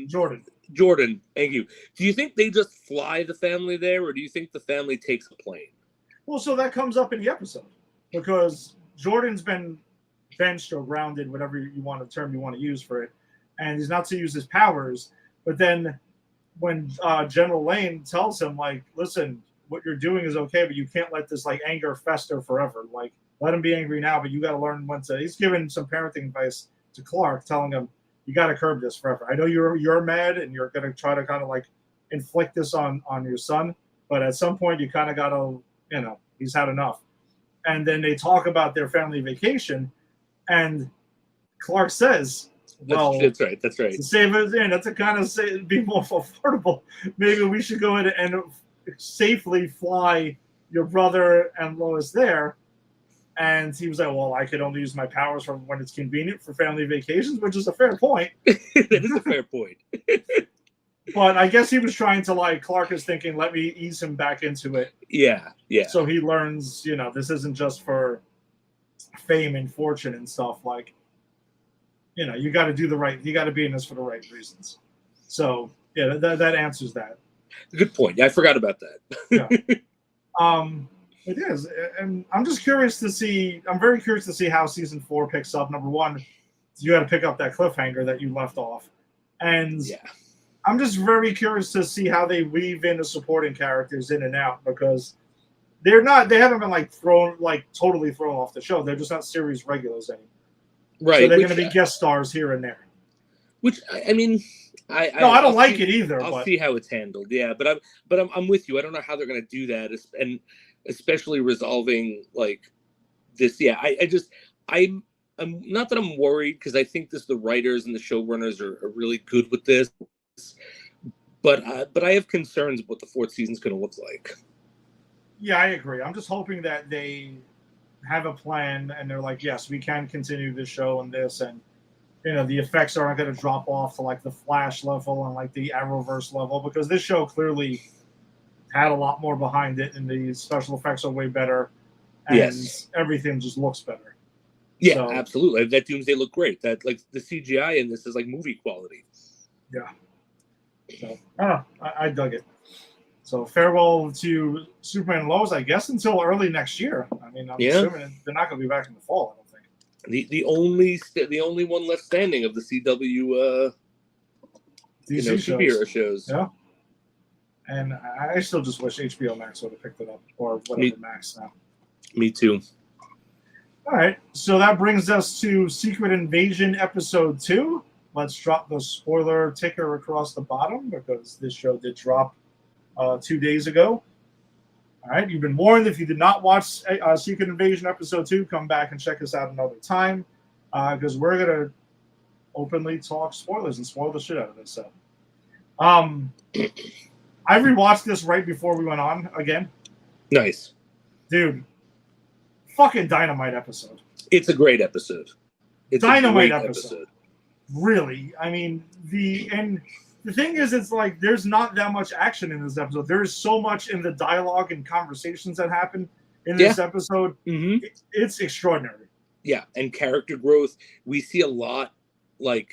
Jordan. Jordan? Thank you. Do you think they just fly the family there, or do you think the family takes a plane? Well, so that comes up in the episode because Jordan's been benched or grounded, whatever you want the term you want to use for it, and he's not to use his powers. But then when General Lane tells him, like, listen, what you're doing is okay, but you can't let this like anger fester forever. Like, let him be angry now, but you got to learn when to. He's giving some parenting advice to Clark, telling him you got to curb this forever. I know you're mad and you're going to try to kind of like inflict this on your son, but at some point you kind of got to, he's had enough. And then they talk about their family vacation, and Clark says, well, that's right. To save it, and that's to kind of be more affordable. Maybe we should go ahead and safely fly your brother and Lois there. And he was like, well, I could only use my powers for when it's convenient for family vacations, which is a fair point. That is a fair point. But I guess he was trying to, like, Clark is thinking, let me ease him back into it. Yeah. So he learns, this isn't just for fame and fortune and stuff. Like, you got to you got to be in this for the right reasons. So, yeah, that answers that. Good point. Yeah, I forgot about that. Yeah. It is. And I'm just curious to see, I'm very curious to see how season 4 picks up. Number one, you got to pick up that cliffhanger that you left off. And yeah. I'm just very curious to see how they weave in the supporting characters in and out, because they haven't been totally thrown off the show. They're just not series regulars anymore. Right. So they're going to be guest stars here and there. Which, I mean, I don't like it either. I'll see how it's handled. Yeah, but I'm with you. I don't know how they're going to do that, and especially resolving like this. Yeah, I'm not that I'm worried, because I think the writers and the showrunners are really good with this. But I have concerns about what the 4th season's going to look like. Yeah, I agree. I'm just hoping that they have a plan and they're like, yes, we can continue this show and this, and the effects aren't going to drop off to like the Flash level and like the Arrowverse level, because this show clearly had a lot more behind it, and the special effects are way better, and everything just looks better. Yeah, so, absolutely. That Doomsday looked great. That like the CGI in this is like movie quality. Yeah. So I don't know. I dug it. So farewell to Superman and Lois, I guess, until early next year. I mean, I'm assuming they're not going to be back in the fall, I don't think. The only one left standing of the CW DC superhero shows. Yeah. And I still just wish HBO Max would have picked it up, or whatever Max now. Me too. All right. So that brings us to Secret Invasion Episode 2. Let's drop the spoiler ticker across the bottom, because this show did drop 2 days ago. All right, you've been warned. If you did not watch Secret Invasion Episode 2, come back and check us out another time, because we're going to openly talk spoilers and spoil the shit out of this. So, I rewatched this right before we went on again. Nice. Dude, fucking dynamite episode. It's a great episode. It's dynamite episode. Really. I mean, the thing is, it's like there's not that much action in this episode. There is so much in the dialogue and conversations that happen in this episode. Mm-hmm. It's extraordinary. Yeah, and character growth. We see a lot about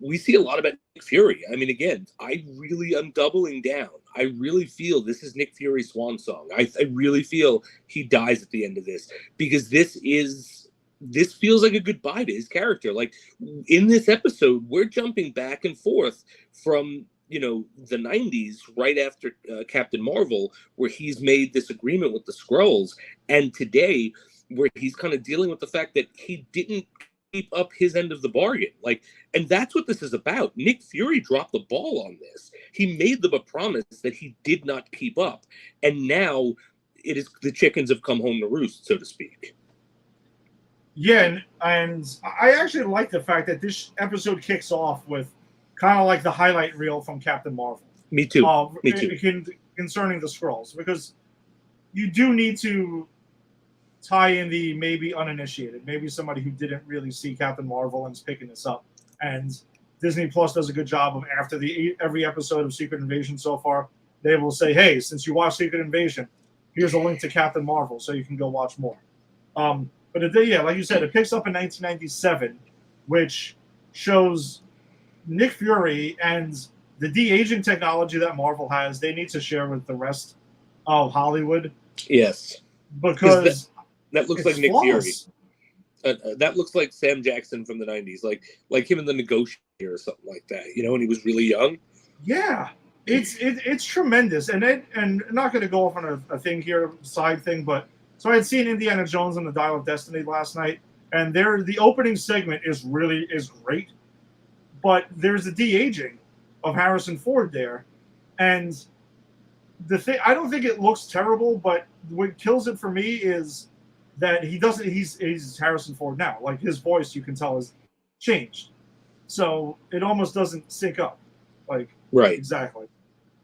Nick Fury. I mean, again, I'm doubling down. I really feel this is Nick Fury's swan song. I really feel he dies at the end of this, because this feels like a goodbye to his character. Like in this episode, we're jumping back and forth from, the 90s right after Captain Marvel, where he's made this agreement with the Skrulls, and today where he's kind of dealing with the fact that he didn't keep up his end of the bargain. Like, and that's what this is about. Nick Fury dropped the ball on this. He made them a promise that he did not keep up. And now it is the chickens have come home to roost, so to speak. Yeah, and I actually like the fact that this episode kicks off with kind of like the highlight reel from Captain Marvel. Me too. Me too. Concerning the Skrulls, because you do need to tie in the maybe uninitiated, maybe somebody who didn't really see Captain Marvel and is picking this up. And Disney Plus does a good job of, after every episode of Secret Invasion so far, they will say, hey, since you watched Secret Invasion, here's a link to Captain Marvel so you can go watch more. But like you said, it picks up in 1997, which shows Nick Fury and the de-aging technology that Marvel has. They need to share with the rest of Hollywood. Yes, because that looks like Nick flawless. Fury. That looks like Sam Jackson from the 90s, like him in The Negotiator or something like that. When he was really young. Yeah, it's tremendous, and I'm not going to go off on a thing here, side thing, but so I had seen Indiana Jones and the Dial of Destiny last night, and the opening segment is great, but there's the de-aging of Harrison Ford there, and the thing, I don't think it looks terrible, but what kills it for me is that he's Harrison Ford now. Like, his voice, you can tell, has changed, so it almost doesn't sync up, like, right, exactly.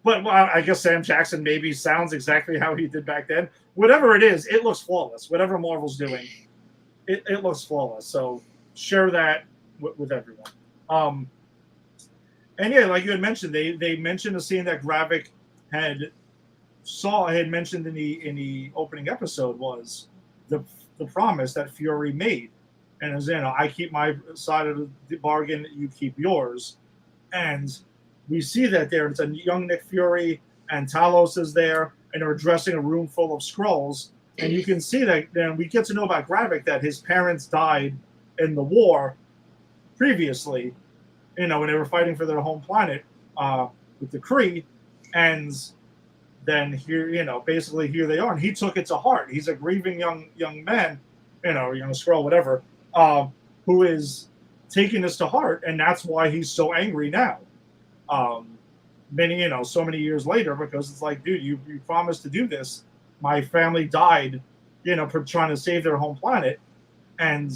But I guess Sam Jackson maybe sounds exactly how he did back then. Whatever it is, it looks flawless. Whatever Marvel's doing, it looks flawless. So share that with everyone. And yeah, like you had mentioned, they mentioned a scene that Gravik had mentioned in the opening episode was the promise that Fury made, and as I keep my side of the bargain, you keep yours, and we see that there. It's a young Nick Fury, and Talos is there, and they're addressing a room full of Skrulls. And you can see that then we get to know about Gravik that his parents died in the war previously, when they were fighting for their home planet with the Kree. And then here, basically here they are. And he took it to heart. He's a grieving young man, young Skrull, whatever, who is taking this to heart. And that's why he's so angry now. So many years later, because it's like, dude, you promised to do this. My family died, trying to save their home planet, and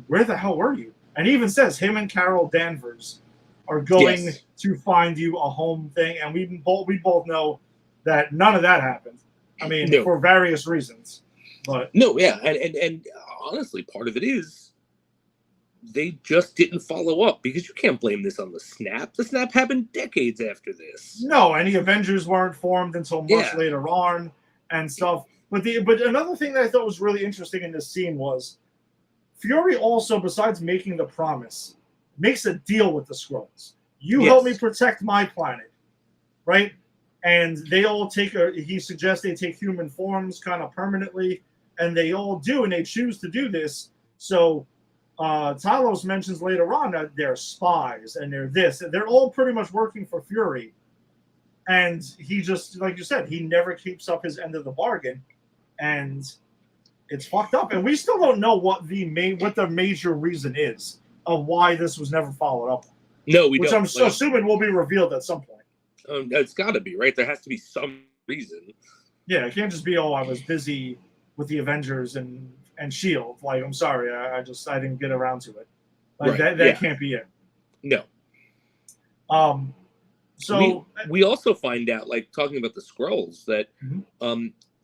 where the hell were you? And he even says him and Carol Danvers are going to find you a home thing, and we both know that none of that happened. I mean, for various reasons, but and honestly, part of it is they just didn't follow up, because you can't blame this on the snap. The snap happened decades after this. No, and the Avengers weren't formed until much later on and stuff. But another thing that I thought was really interesting in this scene was Fury also, besides making the promise, makes a deal with the Skrulls. You help me protect my planet, right? And they all he suggests they take human forms kind of permanently, and they all do, and they choose to do this. So Talos mentions later on that they're spies and they're this. They're all pretty much working for Fury. And he just, like you said, he never keeps up his end of the bargain. And it's fucked up. And we still don't know what the major reason is of why this was never followed up on. No, we don't. Which I'm assuming will be revealed at some point. It's got to be, right? There has to be some reason. Yeah, it can't just be, I was busy with the Avengers and S.H.I.E.L.D. Like, I'm sorry, I didn't get around to it. Like, that can't be it. No. So we also find out, like, talking about the Skrulls, that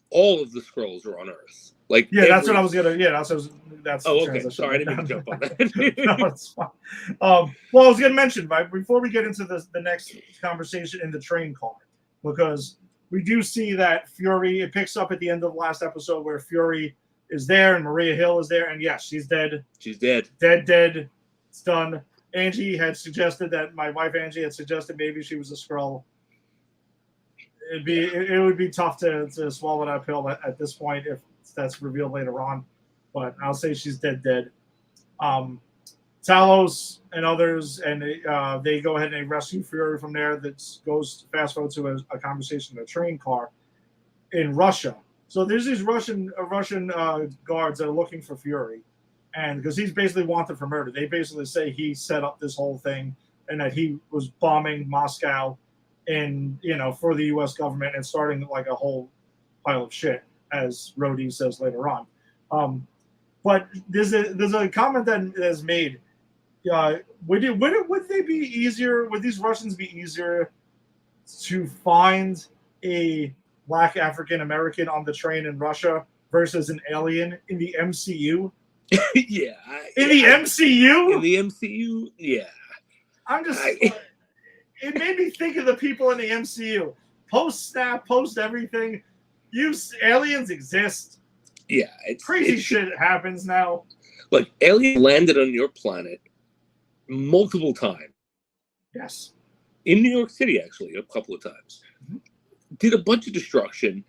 all of the Skrulls are on Earth. Like, that's what I was gonna. Yeah, that's. Oh, okay. Sorry, I didn't mean to jump on that. No, it's fine. Well, I was gonna mention, right, before we get into the next conversation in the train car, because we do see that Fury. It picks up at the end of the last episode where Fury is there and Maria Hill is there, and yes, she's dead. She's dead. Dead. It's done. Angie had suggested that my wife Angie had suggested maybe she was a Skrull. It would be tough to swallow that pill at this point if that's revealed later on, but I'll say she's dead. Talos and others, and they go ahead and they rescue Fury from there. That goes fast forward to a conversation in a train car in Russia. So there's these Russian guards that are looking for Fury, and because he's basically wanted for murder. They basically say he set up this whole thing and that he was bombing Moscow for the U.S. government and starting like a whole pile of shit, as Rhodey says later on. But there's a comment that is made. Would they be easier? Would these Russians be easier to find a Black African American on the train in Russia versus an alien in the MCU? Yeah. In the MCU? In the MCU, yeah. I'm just. It made me think of the people in the MCU. Post snap, post everything. Aliens exist. Yeah, Crazy shit happens now. Look, aliens landed on your planet multiple times. Yes. In New York City, actually, a couple of times. Mm-hmm. Did a bunch of destruction.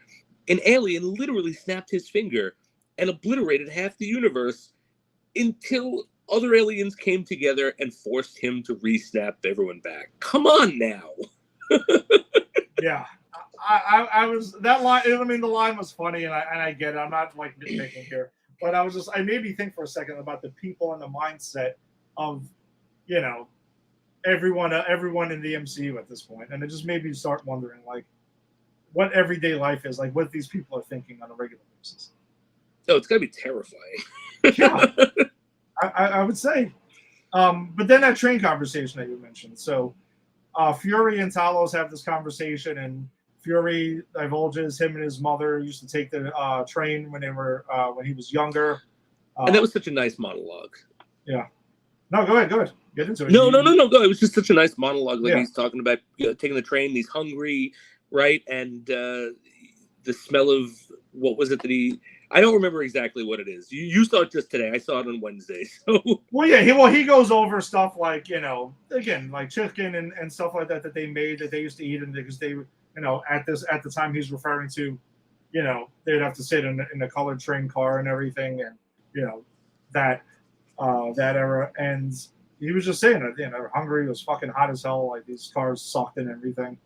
An alien literally snapped his finger and obliterated half the universe until other aliens came together and forced him to re-snap everyone back. Come on now. Yeah. I was that line. I mean, the line was funny, and I get it. I'm not like nitpicking here, but I made me think for a second about the people and the mindset of, you know, everyone in the MCU at this point, and it just made me start wondering like what everyday life is like, what these people are thinking on a regular basis. Oh, it's gotta be terrifying. Yeah, I would say. But then that train conversation that you mentioned. So Fury and Talos have this conversation, and Fury divulges him and his mother used to take the train when he was younger. And that was such a nice monologue. Yeah. No, go ahead. Get into it. No. Go. It was just such a nice monologue. Like, yeah. He's talking about taking the train. He's hungry, right? And the smell of what was it that he? I don't remember exactly what it is. You saw it just today. I saw it on Wednesday. So. Well, yeah. He goes over stuff like, again, like chicken and stuff like that they made that they used to eat, and because they, at the time he's referring to, they'd have to sit in a colored train car and everything, and that era. And he was just saying that, they were hungry. It was fucking hot as hell. Like, these cars sucked and everything.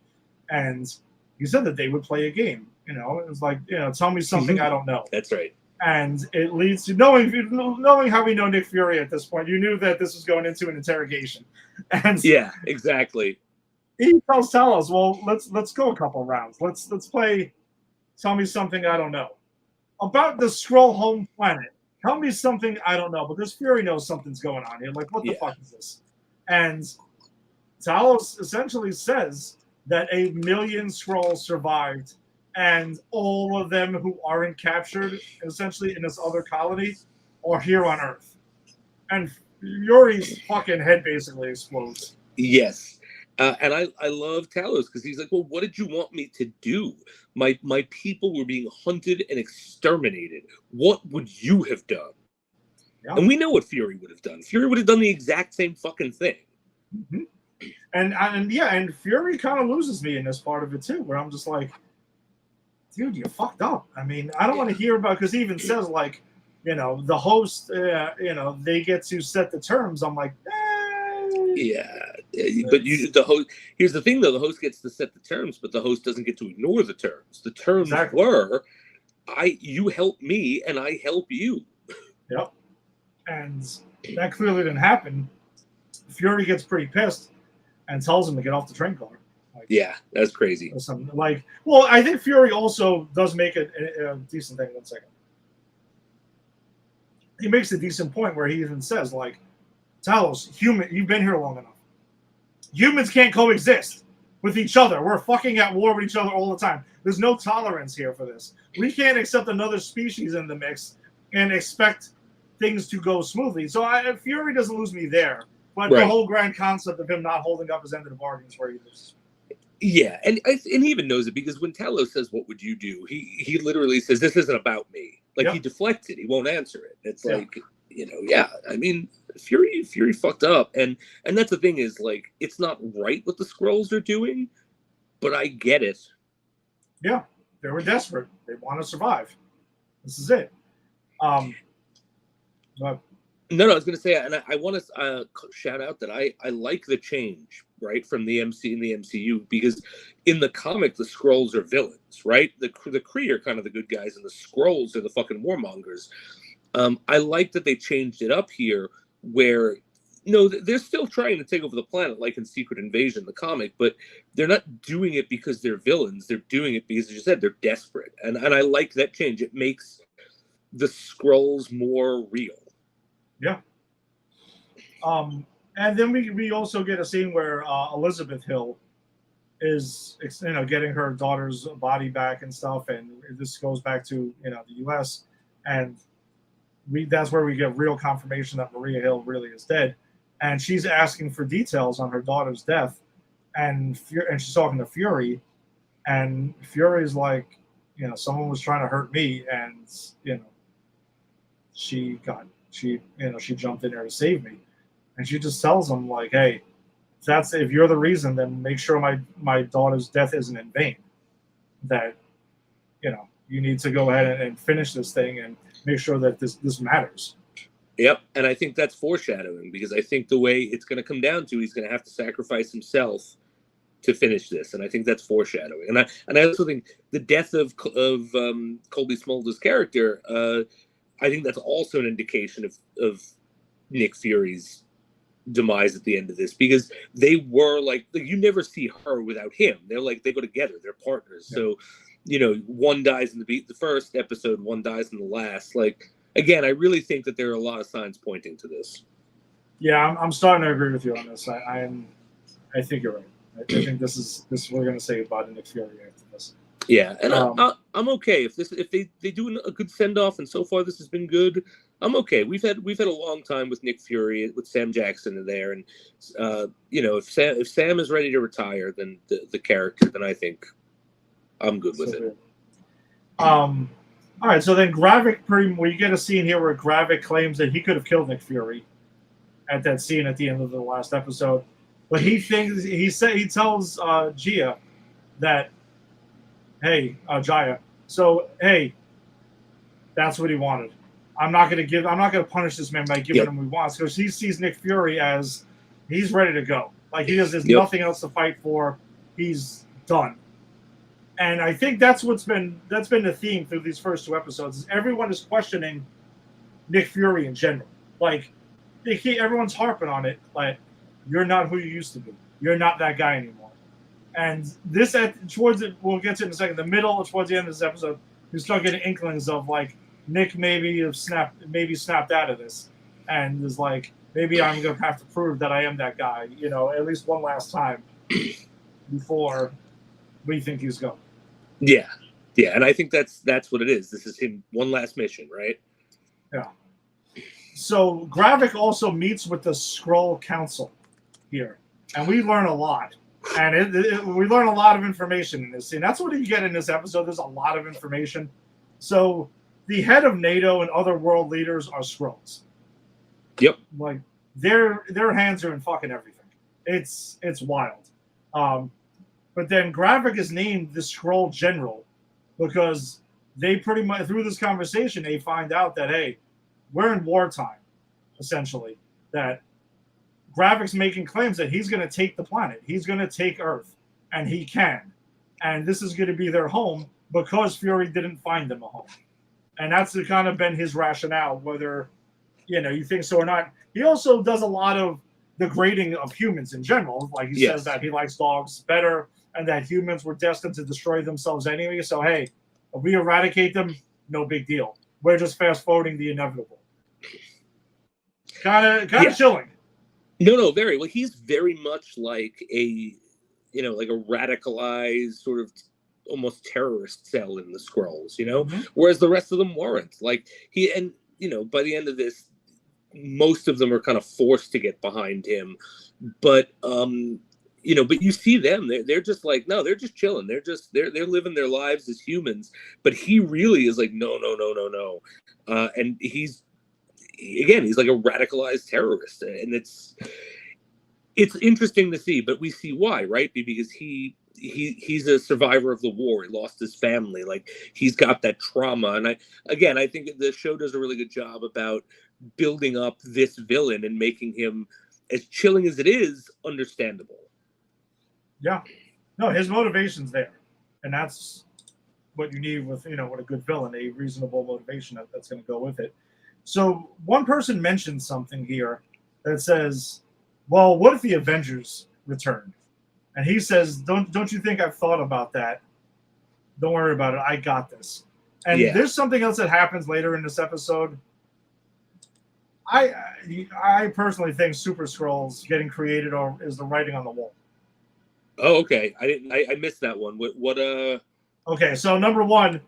And he said that they would play a game. It was like, tell me something I don't know. That's right. And it leads to knowing how we know Nick Fury at this point. You knew that this was going into an interrogation. And yeah, exactly. He tells Talos, well, let's go a couple rounds. Let's play tell me something I don't know. About the Skrull home planet. Tell me something I don't know, because Fury knows something's going on here. Like, what the fuck is this? And Talos essentially says that 1 million Skrulls survived, and all of them who aren't captured, essentially in this other colony, are here on Earth. And Fury's fucking head basically explodes. Yes. And I love Talos because he's like, well, what did you want me to do? My people were being hunted and exterminated. What would you have done? Yeah. And we know what Fury would have done. Fury would have done the exact same fucking thing. Mm-hmm. And Fury kind of loses me in this part of it too, where I'm just like, dude, you fucked up. I mean, I don't want to hear about, because he even says like, the host, they get to set the terms. I'm like, yeah, but the host. Here's the thing, though: the host gets to set the terms, but the host doesn't get to ignore the terms. The terms were, you help me, and I help you. Yep, and that clearly didn't happen. Fury gets pretty pissed and tells him to get off the train car. Like, yeah, that's crazy. Well, I think Fury also does make a decent thing. 1 second. He makes a decent point where he even says, like, Talos, you've been here long enough. Humans can't coexist with each other. We're fucking at war with each other all the time. There's no tolerance here for this. We can't accept another species in the mix and expect things to go smoothly. So Fury doesn't lose me there. But the whole grand concept of him not holding up his end of the bargain is where he loses. Yeah, and he even knows it, because when Talos says, what would you do? He literally says, this isn't about me. Like, he deflects it. He won't answer it. It's like, I mean, Fury fucked up. And that's the thing, is, like, it's not right what the Skrulls are doing, but I get it. Yeah, they were desperate. They want to survive. This is it. No, I was going to say, and I want to shout out that I like the change, right, from the MCU, because in the comic, the Skrulls are villains, right? The Kree are kind of the good guys, and the Skrulls are the fucking warmongers. I like that they changed it up here, where, they're still trying to take over the planet, like in Secret Invasion, the comic, but they're not doing it because they're villains. They're doing it because, as you said, they're desperate. And I like that change. It makes the Skrulls more real. Yeah. And then we also get a scene where Elizabeth Hill is, getting her daughter's body back and stuff, and this goes back to, the U.S., and that's where we get real confirmation that Maria Hill really is dead, and she's asking for details on her daughter's death, and she's talking to Fury, and Fury's like, someone was trying to hurt me, and she jumped in there to save me, and she just tells him like, hey, if you're the reason, then make sure my daughter's death isn't in vain. That you need to go ahead and finish this thing and make sure that this matters. Yep, and I think that's foreshadowing, because I think the way it's going to come down to, he's going to have to sacrifice himself to finish this, and I think that's foreshadowing. And I also think the death of Colby Smolder's character, I think that's also an indication of Nick Fury's demise at the end of this, because they were like, you never see her without him. They're like, they go together, they're partners. Yeah. So one dies in the first episode, one dies in the last. Like, again, I really think that there are a lot of signs pointing to this. Yeah, I'm starting to agree with you on this. I think you're right. I think this is we're going to say about Nick Fury after this. Yeah, and I'm okay if they do a good send off, and so far this has been good. I'm okay. We've had a long time with Nick Fury, with Sam Jackson in there, and if Sam is ready to retire, then the character, then I think I'm good with it. All right, so then Gravik, we get a scene here where Gravik claims that he could have killed Nick Fury at that scene at the end of the last episode, but he tells Gia that, hey, Jaya, so hey, that's what he wanted. I'm not going to punish this man by giving him what he wants, because he sees Nick Fury as he's ready to go. Like, there's nothing else to fight for. He's done. And I think that's been the theme through these first two episodes. Is everyone is questioning Nick Fury in general. Like, everyone's harping on it. Like, you're not who you used to be. You're not that guy anymore. And this, we'll get to it in a second. The middle, towards the end of this episode, you start getting inklings of like Nick maybe snapped out of this, and is like, maybe I'm gonna have to prove that I am that guy. At least one last time before we think he's going. Yeah, and I think that's what it is. This is him, one last mission, right? Yeah. So Gravik also meets with the Skrull Council here, and we learn a lot. And we learn a lot of information in this scene. That's what you get in this episode. There's a lot of information. So the head of NATO and other world leaders are Skrulls. Yep. Like, their hands are in fucking everything. It's wild. But then Gravik is named the Skrull General because they pretty much, through this conversation, they find out that, hey, we're in wartime, essentially. That Gravik's making claims that he's going to take the planet. He's going to take Earth, and he can. And this is going to be their home because Fury didn't find them a home. And that's kind of been his rationale, whether you think so or not. He also does a lot of degrading of humans in general. Like, he says that he likes dogs better, and that humans were destined to destroy themselves anyway. So, hey, if we eradicate them, no big deal. We're just fast forwarding the inevitable. Kind of chilling. No, very well. He's very much like a radicalized sort of almost terrorist cell in the Skrulls, mm-hmm. Whereas the rest of them weren't. Like, by the end of this, most of them are kind of forced to get behind him, but but you see them, they're just like, no, they're just chilling. They're living their lives as humans. But he really is like, no. And he's like a radicalized terrorist. And it's interesting to see, but we see why, right? Because he's a survivor of the war. He lost his family. Like, he's got that trauma. And I think the show does a really good job about building up this villain and making him, as chilling as it is, understandable. Yeah. No, his motivation's there. And that's what you need with, with a good villain, a reasonable motivation that's going to go with it. So one person mentioned something here that says, well, what if the Avengers returned? And he says, don't you think I've thought about that? Don't worry about it. I got this. And there's something else that happens later in this episode. I personally think Super Skrulls getting created is the writing on the wall. Oh, okay. I missed that one. What Okay, so number one,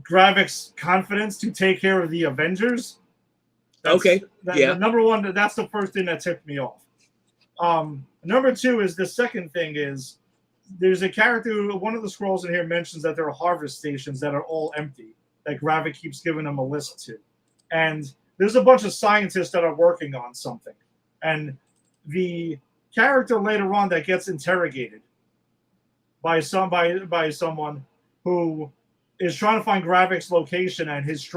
Gravik's confidence to take care of the Avengers. Number one, that's the first thing that tipped me off. Number two is the second thing is there's a character, one of the scrolls in here mentions that there are harvest stations that are all empty, that Gravik keeps giving them a list to. And there's a bunch of scientists that are working on something. And the character later on that gets interrogated by someone who is trying to find Gravik's location and his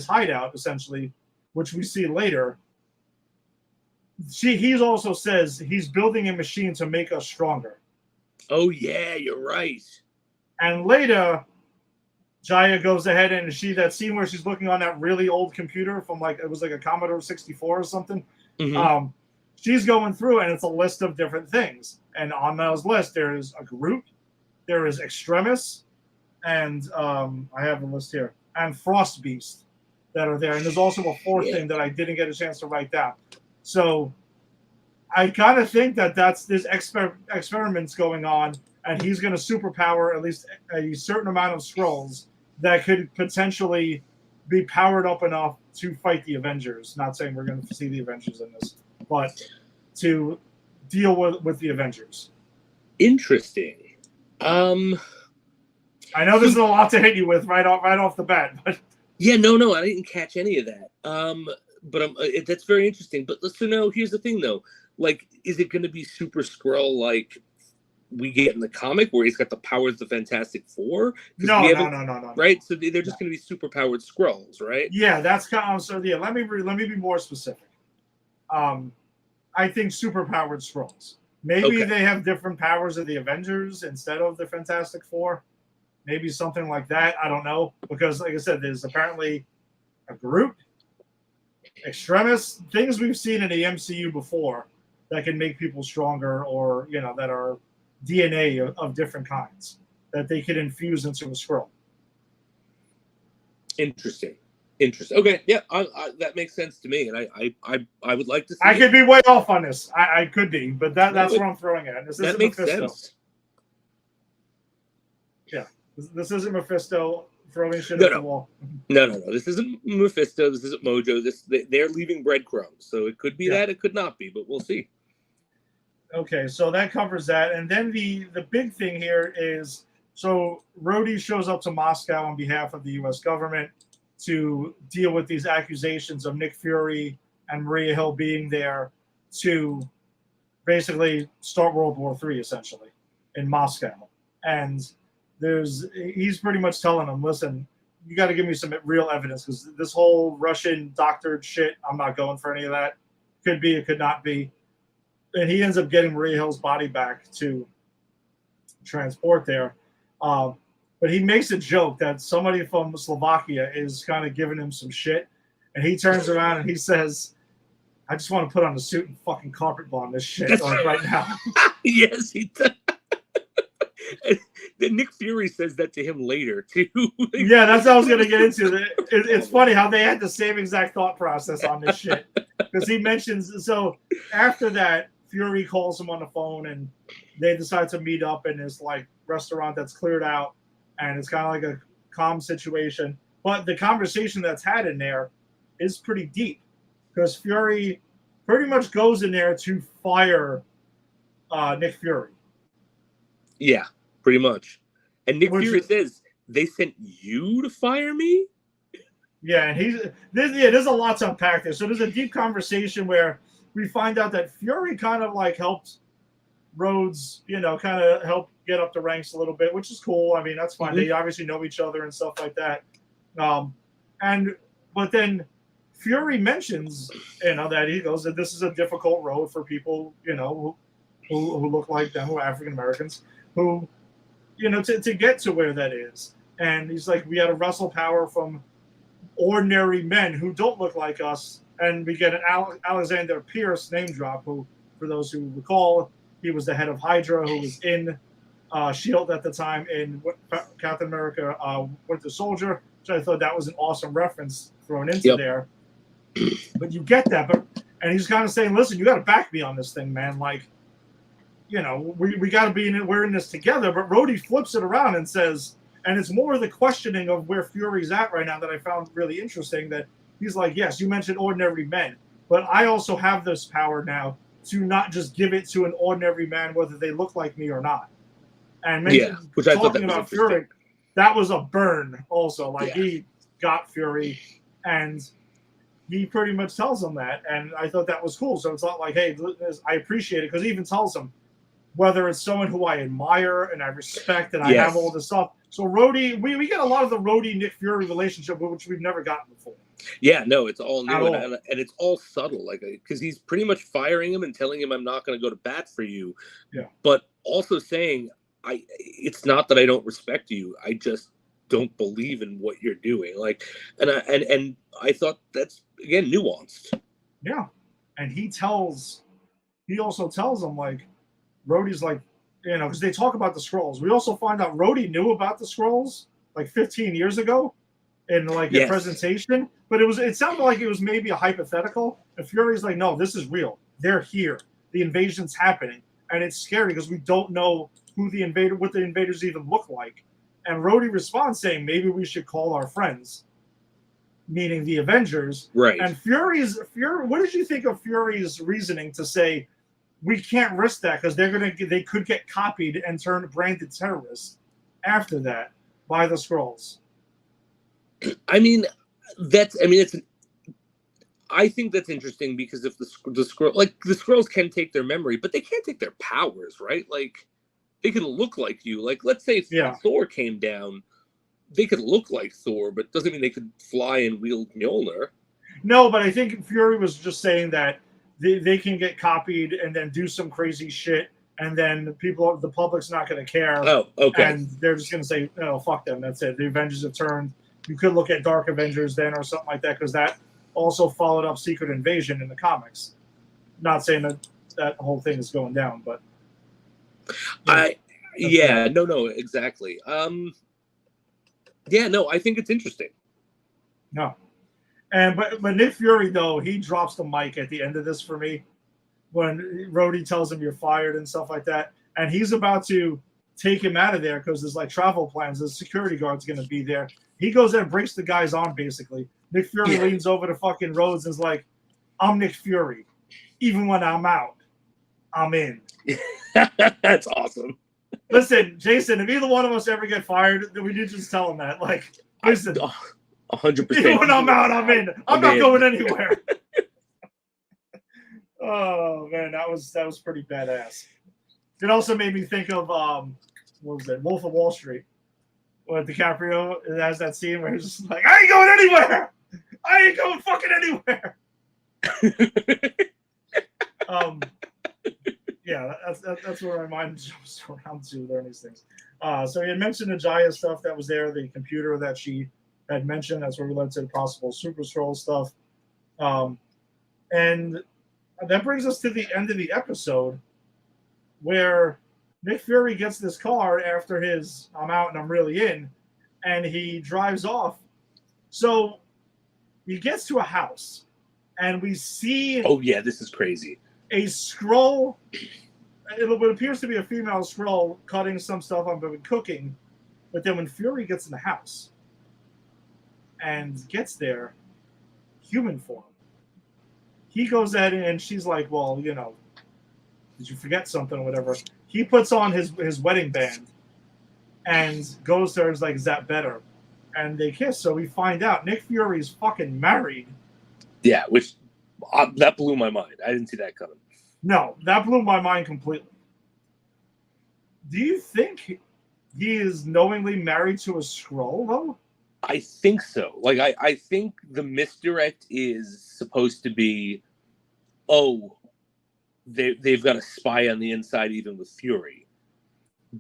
hideout, essentially, which we see later. He also says he's building a machine to make us stronger. Oh yeah, you're right. And later, Jaya goes ahead and that scene where she's looking on that really old computer from it was like a Commodore 64 or something. Mm-hmm. She's going through and it's a list of different things. And on those lists, there's a group, there is Extremis, and I have a list here, and Frost Beast that are there. And there's also a fourth thing that I didn't get a chance to write down. So I kind of think that there's experiments going on, and he's going to superpower at least a certain amount of scrolls that could potentially be powered up enough to fight the Avengers. Not saying we're going to see the Avengers in this, but to deal with the Avengers. Interesting. I know this is a lot to hit you with right off the bat, but yeah, no, I didn't catch any of that. But that's very interesting. But so no, here's the thing though. Is it going to be Super Skrull like we get in the comic where he's got the powers of the Fantastic Four? No. Right? So they're just going to be super powered Skrulls, right? Yeah, that's kind of so. Yeah, let me be more specific. I think super powered Skrulls. Maybe they have different powers of the Avengers instead of the Fantastic Four. Maybe something like that. I don't know. Because, like I said, there's apparently a group, Extremis, things we've seen in the MCU before that can make people stronger or, that are DNA of different kinds that they could infuse into a Skrull. Interesting. Okay, yeah, that makes sense to me, and I would like to see. I could be way off on this. I could be, but that's what I'm throwing at. That makes sense. Yeah, this isn't Mephisto throwing shit at the wall. No. This isn't Mephisto. This isn't Mojo. They're leaving breadcrumbs, so it could be that, it could not be, but we'll see. Okay, so that covers that, and then the big thing here is Rhodey shows up to Moscow on behalf of the U.S. government to deal with these accusations of Nick Fury and Maria Hill being there to basically start World War III, essentially, in Moscow. And he's pretty much telling them, listen, you got to give me some real evidence because this whole Russian doctored shit, I'm not going for any of that. Could be, it could not be. And he ends up getting Maria Hill's body back to transport there. But he makes a joke that somebody from Slovakia is kind of giving him some shit. And he turns around and he says, I just want to put on a suit and fucking carpet bomb this shit right now. Yes, he does. Then Nick Fury says that to him later, too. Yeah, that's what I was going to get into. It's funny how they had the same exact thought process on this shit. Because he mentions, so after that, Fury calls him on the phone and they decide to meet up in this restaurant that's cleared out. And it's kind of like a calm situation. But the conversation that's had in there is pretty deep. Because Fury pretty much goes in there to fire Nick Fury. Yeah, pretty much. And Nick Fury says, they sent you to fire me? Yeah, and there's a lot to unpack there. So there's a deep conversation where we find out that Fury kind of helped Rhodes, kind of help get up the ranks a little bit, which is cool. I mean, that's fine. Mm-hmm. They obviously know each other and stuff like that. But then Fury mentions, that he goes that this is a difficult road for people, who look like them, who are African Americans, who, to get to where that is. And he's like, we had to wrestle power from ordinary men who don't look like us. And we get an Alexander Pierce name drop, who, for those who recall, he was the head of Hydra, who was in S.H.I.E.L.D. at the time in Captain America Winter Soldier, which I thought that was an awesome reference thrown into there. But you get that. And he's kind of saying, listen, you got to back me on this thing, man. We got to be in it. We're in this together. But Rhodey flips it around and says, and it's more the questioning of where Fury's at right now that I found really interesting, that he's like, yes, you mentioned ordinary men, but I also have this power now to not just give it to an ordinary man, whether they look like me or not. And which I thought that talking was about interesting. Fury, that was a burn also. Like, Yeah. he got Fury, and he pretty much tells him that, and I thought that was cool. So it's not like, hey, I appreciate it, because he even tells him, whether it's someone who I admire and I respect and I have all this stuff. So Rhodey, we get a lot of the Rhodey-Nick Fury relationship, which we've never gotten before. Yeah, no, it's all new, and it's all subtle, like, because he's pretty much firing him and telling him, I'm not going to go to bat for you. Yeah. But also saying, it's not that I don't respect you, I just don't believe in what you're doing. Like, and I thought that's, again, nuanced. Yeah. And he also tells him, like, Rhodey's like, because they talk about the Skrulls. We also find out Rhodey knew about the Skrulls like 15 years ago in like a presentation, but it sounded like it was maybe a hypothetical. And Fury's like, no, this is real. They're here. The invasion's happening, and it's scary because we don't know what the invaders even look like. And Rhodey responds saying, maybe we should call our friends, meaning the Avengers. Right. And Fury. What did you think of Fury's reasoning to say, we can't risk that because they could get copied and turned branded terrorists after that by the Skrulls? I think that's interesting, because if the Skrulls can take their memory, but they can't take their powers, right? Like, they can look like you. Like, let's say Thor came down, they could look like Thor, but doesn't mean they could fly and wield Mjolnir. No, but I think Fury was just saying that they can get copied and then do some crazy shit, and then the public's not going to care. Oh, okay. And they're just going to say, no, fuck them. That's it. The Avengers have turned. You could look at Dark Avengers then or something like that, because that also followed up Secret Invasion in the comics. Not saying that whole thing is going down, but no, exactly. I think it's interesting. No. But Nick Fury, though, he drops the mic at the end of this for me when Rhodey tells him you're fired and stuff like that. And he's about to take him out of there because there's like travel plans. The security guard's going to be there. He goes there and breaks the guy's arm, basically. Nick Fury leans over to fucking Rhodes and is like, I'm Nick Fury. Even when I'm out, I'm in. That's awesome. Listen, Jason, if either one of us ever get fired, then we need to just tell him that. Like, listen. 100%. Even when I'm out, I'm in. I'm not going anywhere. Oh man, that was pretty badass. It also made me think of what was it, Wolf of Wall Street, where DiCaprio has that scene where he's just like, I ain't going anywhere. I ain't going fucking anywhere. Yeah, that's where my mind jumps around to learn these things. So he had mentioned the Jaya stuff that was there, the computer that she had mentioned. That's where we led to the possible Super Skrull stuff. And that brings us to the end of the episode, where Nick Fury gets this car after his I'm out and I'm really in, and he drives off. So he gets to a house, and we see... Oh, yeah, this is crazy. A Skrull... It appears to be a female Skrull cutting some stuff up and cooking, but then when Fury gets in the house and gets there, human form, he goes at it and she's like, well, did you forget something or whatever? He puts on his wedding band and goes to her and is like, is that better? And they kiss, so we find out Nick Fury's fucking married. Yeah, which that blew my mind. I didn't see that coming. No, that blew my mind completely. Do you think he is knowingly married to a Skrull, though? I think so. Like, I think the misdirect is supposed to be, they've got a spy on the inside, even with Fury.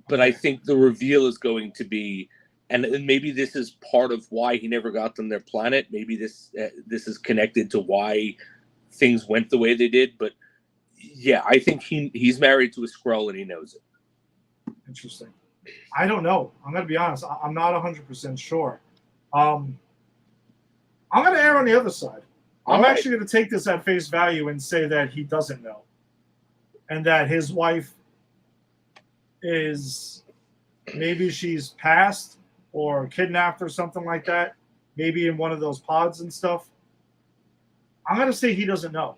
But I think the reveal is going to be, and maybe this is part of why he never got them their planet. Maybe this is connected to why things went the way they did. But yeah, I think he's married to a Skrull and he knows it. Interesting. I don't know. I'm going to be honest. I'm not 100% sure. I'm going to err on the other side. I'm actually going to take this at face value and say that he doesn't know. And that his wife is, maybe she's passed or kidnapped or something like that. Maybe in one of those pods and stuff. I'm going to say he doesn't know.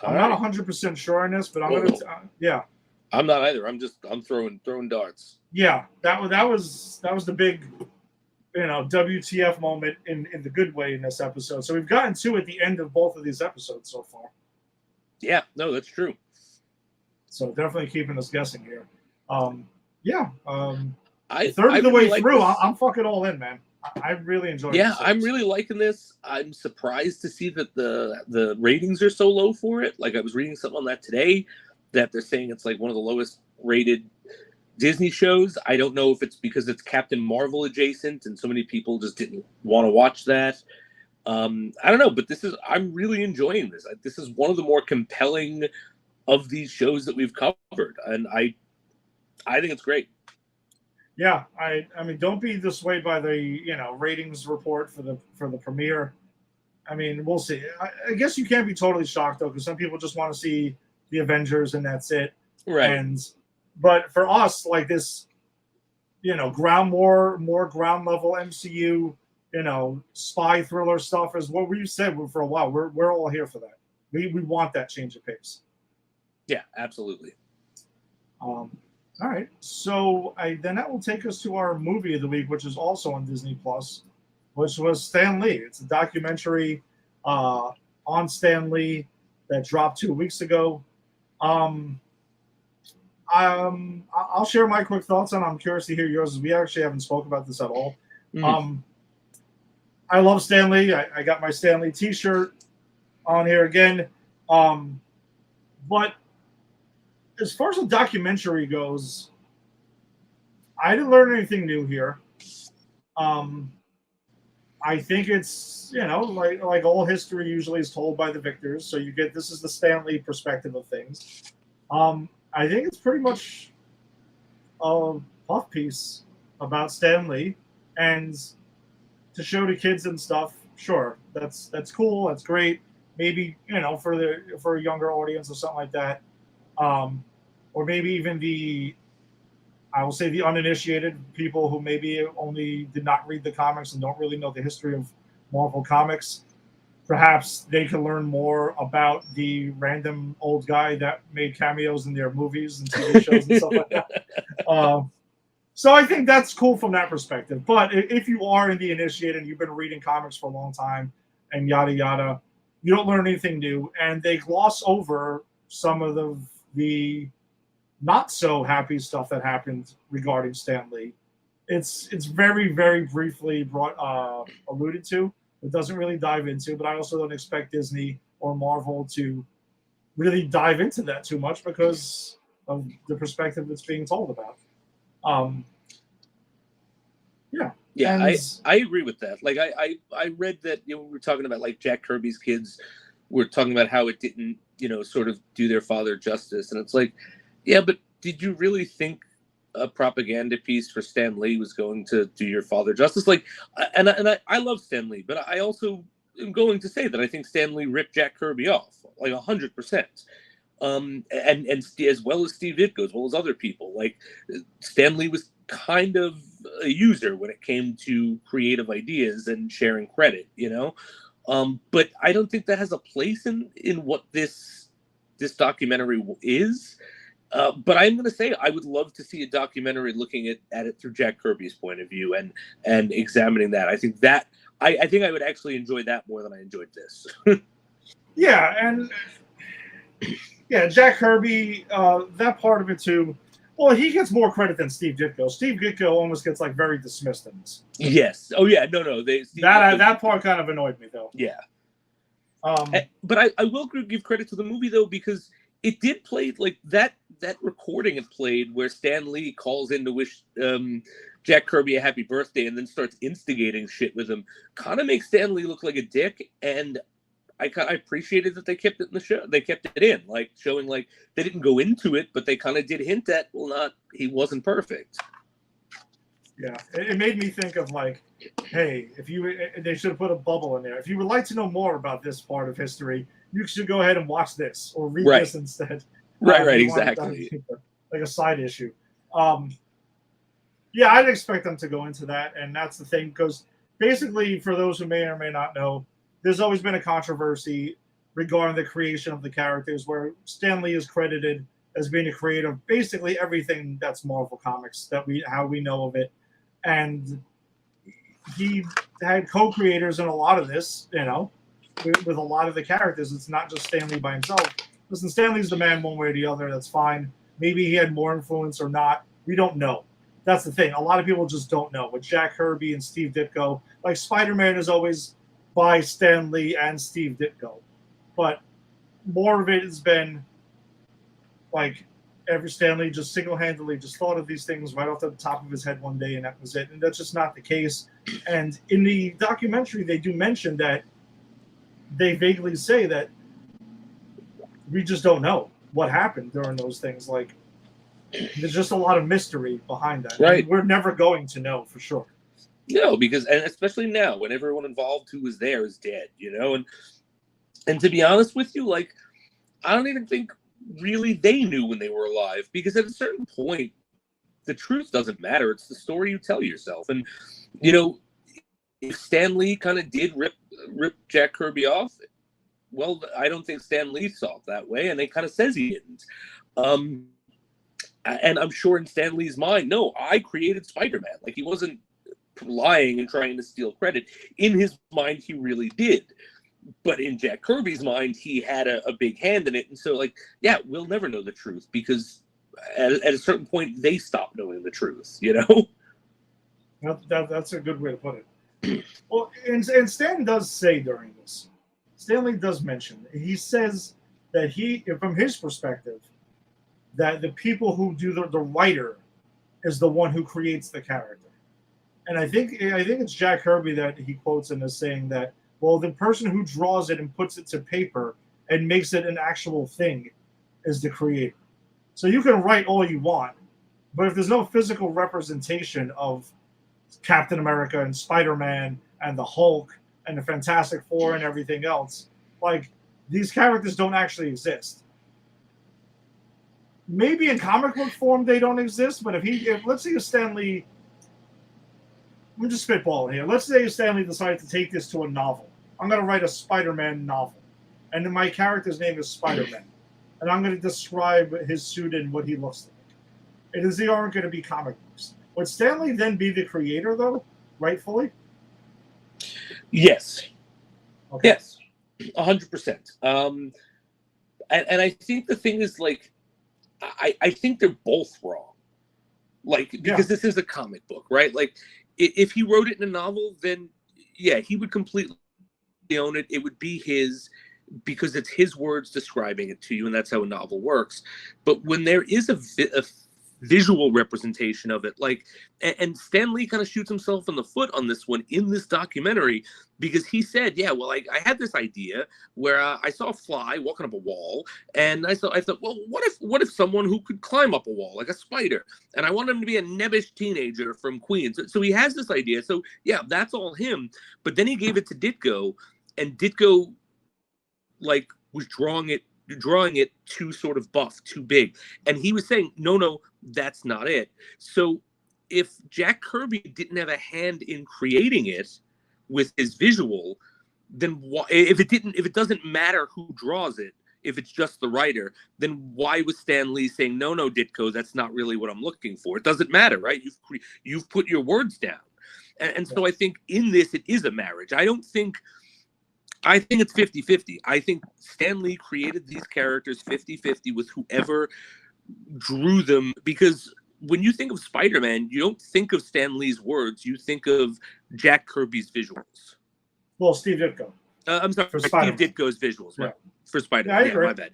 All I'm right. not 100% sure on this, but I'm gonna. Yeah. I'm not either. I'm throwing darts. Yeah. That was the big, WTF moment in the good way in this episode. So we've gotten two at the end of both of these episodes so far. Yeah, no, that's true. So definitely keeping us guessing here. Yeah. I third I of the really way like through, this. I'm fucking all in, man. I really enjoyed it. Yeah, I'm really liking this. I'm surprised to see that the ratings are so low for it. Like I was reading something on that today that they're saying it's like one of the lowest rated Disney shows. I don't know if it's because it's Captain Marvel adjacent and so many people just didn't want to watch that. I don't know, but I'm really enjoying this. This is one of the more compelling of these shows that we've covered, and I think it's great. Yeah, I mean, don't be dissuaded by the ratings report for the premiere. I mean, we'll see. I guess you can't be totally shocked though, because some people just want to see the Avengers and that's it. Right. But for us, like this, more ground level MCU, spy thriller stuff is what we've said for a while. We're all here for that. We want that change of pace. Yeah, absolutely. All right, so then that will take us to our movie of the week, which is also on Disney Plus, which was Stan Lee. It's a documentary on Stan Lee that dropped 2 weeks ago. I'll share my quick thoughts on it. I'm curious to hear yours, as we actually haven't spoken about this at all. Mm-hmm. I love Stan Lee. I got my Stan Lee T-shirt on here again. But as far as the documentary goes, I didn't learn anything new here. I think it's, like all history usually is told by the victors. So this is the Stan Lee perspective of things. I think it's pretty much a puff piece about Stan Lee, and to show to kids and stuff. Sure, that's cool. That's great. Maybe for a younger audience or something like that. Or maybe even the uninitiated people who maybe only did not read the comics and don't really know the history of Marvel Comics. Perhaps they can learn more about the random old guy that made cameos in their movies and TV shows and stuff like that. So I think that's cool from that perspective. But if you are in the initiated and you've been reading comics for a long time and yada yada, you don't learn anything new, and they gloss over some of the not so happy stuff that happened regarding Stan Lee. It's very, very briefly alluded to. It doesn't really dive into, but I also don't expect Disney or Marvel to really dive into that too much because of the perspective that's being told about. Yeah, I agree with that. Like I read that we were talking about like Jack Kirby's kids were talking about how it didn't sort of do their father justice, and it's like, yeah, but did you really think a propaganda piece for Stan Lee was going to do your father justice? Like, and I love Stan Lee, but I also am going to say that I think Stan Lee ripped Jack Kirby off like 100%. And as well as Steve Ditko, as well as other people, like Stan Lee was kind of a user when it came to creative ideas and sharing credit, but I don't think that has a place in what this documentary is. But I'm going to say I would love to see a documentary looking at it through Jack Kirby's point of view and examining that. I think that I think I would actually enjoy that more than I enjoyed this. Yeah, and Jack Kirby, that part of it too. Well, he gets more credit than Steve Ditko. Steve Ditko almost gets like very dismissed in this. Yes. Oh yeah. No. That part kind of annoyed me though. Yeah. But I will give credit to the movie though, because it did play like that recording it played where Stan Lee calls in to wish Jack Kirby a happy birthday and then starts instigating shit with him. Kind of makes Stan Lee look like a dick, and I appreciated that they kept it in the show. They kept it in, like showing like they didn't go into it, but they kind of did hint at, he wasn't perfect. Yeah, it made me think of like, hey, they should have put a bubble in there. If you would like to know more about this part of history, you should go ahead and watch this or read this instead. Right, exactly. Like a side issue. Yeah, I'd expect them to go into that, and that's the thing, because basically, for those who may or may not know, there's always been a controversy regarding the creation of the characters, where Stan Lee is credited as being a creator of basically everything that's Marvel Comics how we know of it, and he had co-creators in a lot of this, with a lot of the characters. It's not just Stan Lee by himself. Listen, Stan Lee's the man one way or the other. That's fine. Maybe he had more influence or not. We don't know. That's the thing. A lot of people just don't know. With Jack Kirby and Steve Ditko, like Spider-Man is always by Stan Lee and Steve Ditko, but more of it has been like every Stan Lee just single-handedly just thought of these things right off the top of his head one day, and that was it. And that's just not the case. And in the documentary, they do mention that they vaguely say that we just don't know what happened during those things. Like, there's just a lot of mystery behind that. Right. And we're never going to know for sure. No, because, and especially now when everyone involved who was there is dead, and to be honest with you, like, I don't even think really they knew when they were alive, because at a certain point, the truth doesn't matter. It's the story you tell yourself. And, if Stan Lee kind of did rip Jack Kirby off, well, I don't think Stan Lee saw it that way, and they kind of says he didn't. And I'm sure in Stan Lee's mind, no, I created Spider-Man. Like, he wasn't lying and trying to steal credit. In his mind, he really did. But in Jack Kirby's mind, he had a big hand in it. And so, like, yeah, we'll never know the truth, because at a certain point, they stop knowing the truth, That's a good way to put it. Well, and Stan does say during this, Stanley does mention, he says that from his perspective, that the people who do the writer is the one who creates the character. And I think it's Jack Kirby that he quotes in as saying that, well, the person who draws it and puts it to paper and makes it an actual thing is the creator. So you can write all you want, but if there's no physical representation of Captain America and Spider-Man and the Hulk and the Fantastic Four and everything else, like, these characters don't actually exist. Maybe in comic book form they don't exist, but if let's say Stan Lee, I'm just spitballing here. Let's say Stan Lee decided to take this to a novel. I'm going to write a Spider-Man novel, and then my character's name is Spider-Man, and I'm going to describe his suit and what he looks like. And they aren't going to be comic books. Would Stan Lee then be the creator, though, rightfully? Yes. Okay. Yes, 100%. And I think the thing is, like, I think they're both wrong. Like, because this is a comic book, right? Like, if he wrote it in a novel, then, yeah, he would completely own it. It would be his, because it's his words describing it to you, and that's how a novel works. But when there is a visual representation of it, like, and Stan Lee kind of shoots himself in the foot on this one in this documentary, because he said, yeah, well, I had this idea where I saw a fly walking up a wall, and I thought, well, what if someone who could climb up a wall like a spider, and I want him to be a nebbish teenager from Queens. So he has this idea. So yeah, that's all him. But then he gave it to Ditko, and Ditko, like, was drawing it too sort of buff, too big. And he was saying, no, that's not it. So if Jack Kirby didn't have a hand in creating it with his visual, then why, if it doesn't matter who draws it, if it's just the writer, then why was Stan Lee saying, no, Ditko, that's not really what I'm looking for? It doesn't matter, right? You've put your words down. And so I think in this, it is a marriage. I think it's 50-50. I think Stan Lee created these characters 50-50 with whoever drew them, because when you think of Spider-Man, you don't think of Stan Lee's words. You think of Jack Kirby's visuals. Well, Steve Ditko. I'm sorry, for Steve Ditko's visuals, right? For Spider-Man. Yeah, my bad.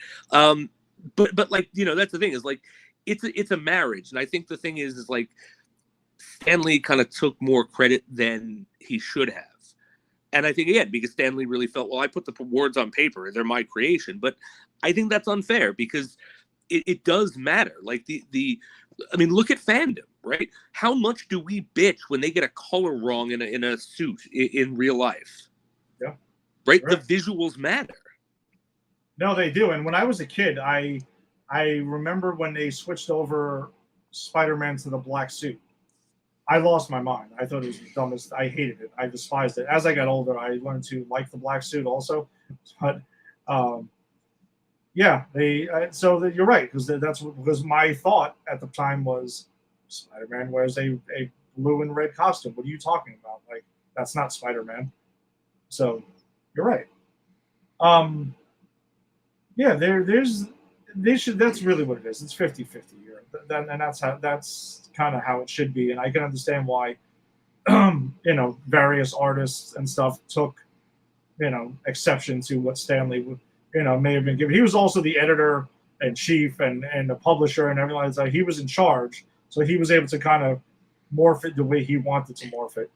But like, that's the thing, is like, it's a marriage. And I think the thing is like, Stan Lee kind of took more credit than he should have. And I think, again, because Stan Lee really felt, well, I put the words on paper, they're my creation. But I think that's unfair, because it does matter. Like, I mean, look at fandom, right? How much do we bitch when they get a color wrong in a suit in real life? Yeah. Right? The visuals matter. No, they do. And when I was a kid, I remember when they switched over Spider-Man to the black suit. I lost my mind. I thought it was the dumbest. I hated it. I despised it. As I got older, I learned to like the black suit also. But Um, yeah, you're right because my thought at the time was Spider-Man wears a blue and red costume. What are you talking about? Like that's not Spider-Man. So you're right. Um, yeah, there's they should. That's really what it is. It's 50-50 here, and that's kind of how it should be. And I can understand why, various artists and stuff took, exception to what Stanley, may have been given. He was also the editor and chief and the publisher and everything like that. He was in charge, so he was able to kind of morph it the way he wanted to morph it.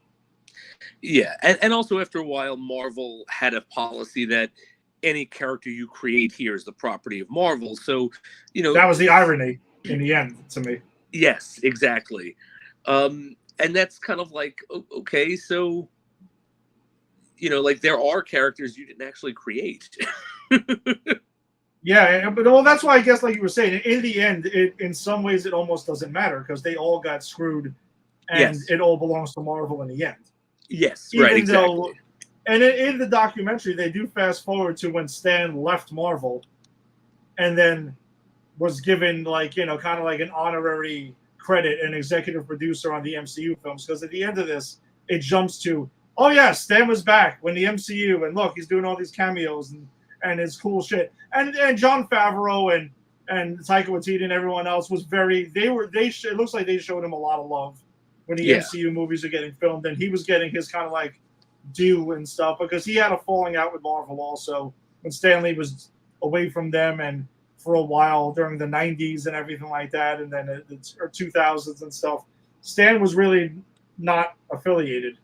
Yeah, and also after a while, Marvel had a policy that any character you create here is the property of Marvel. So, that was the irony in the end to me. Yes, exactly. And that's kind of like, okay, so, like there are characters you didn't actually create. Yeah, but that's why I guess, like you were saying, in the end, in some ways it almost doesn't matter because they all got screwed, and Yes. it all belongs to Marvel in the end. Yes, right, exactly. And in the documentary, they do fast forward to when Stan left Marvel, and then was given kind of like an honorary credit, an executive producer on the MCU films. Because at the end of this, it jumps to, oh yeah, Stan was back when the MCU, and look, he's doing all these cameos and his cool shit. And Jon Favreau and Taika Waititi and everyone else was it looks like they showed him a lot of love when the MCU movies are getting filmed, and he was getting his kind of like due and stuff because he had a falling out with Marvel also when Stanley was away from them and for a while during the 90s and everything like that, and then the 2000s and stuff. Stan was really not affiliated,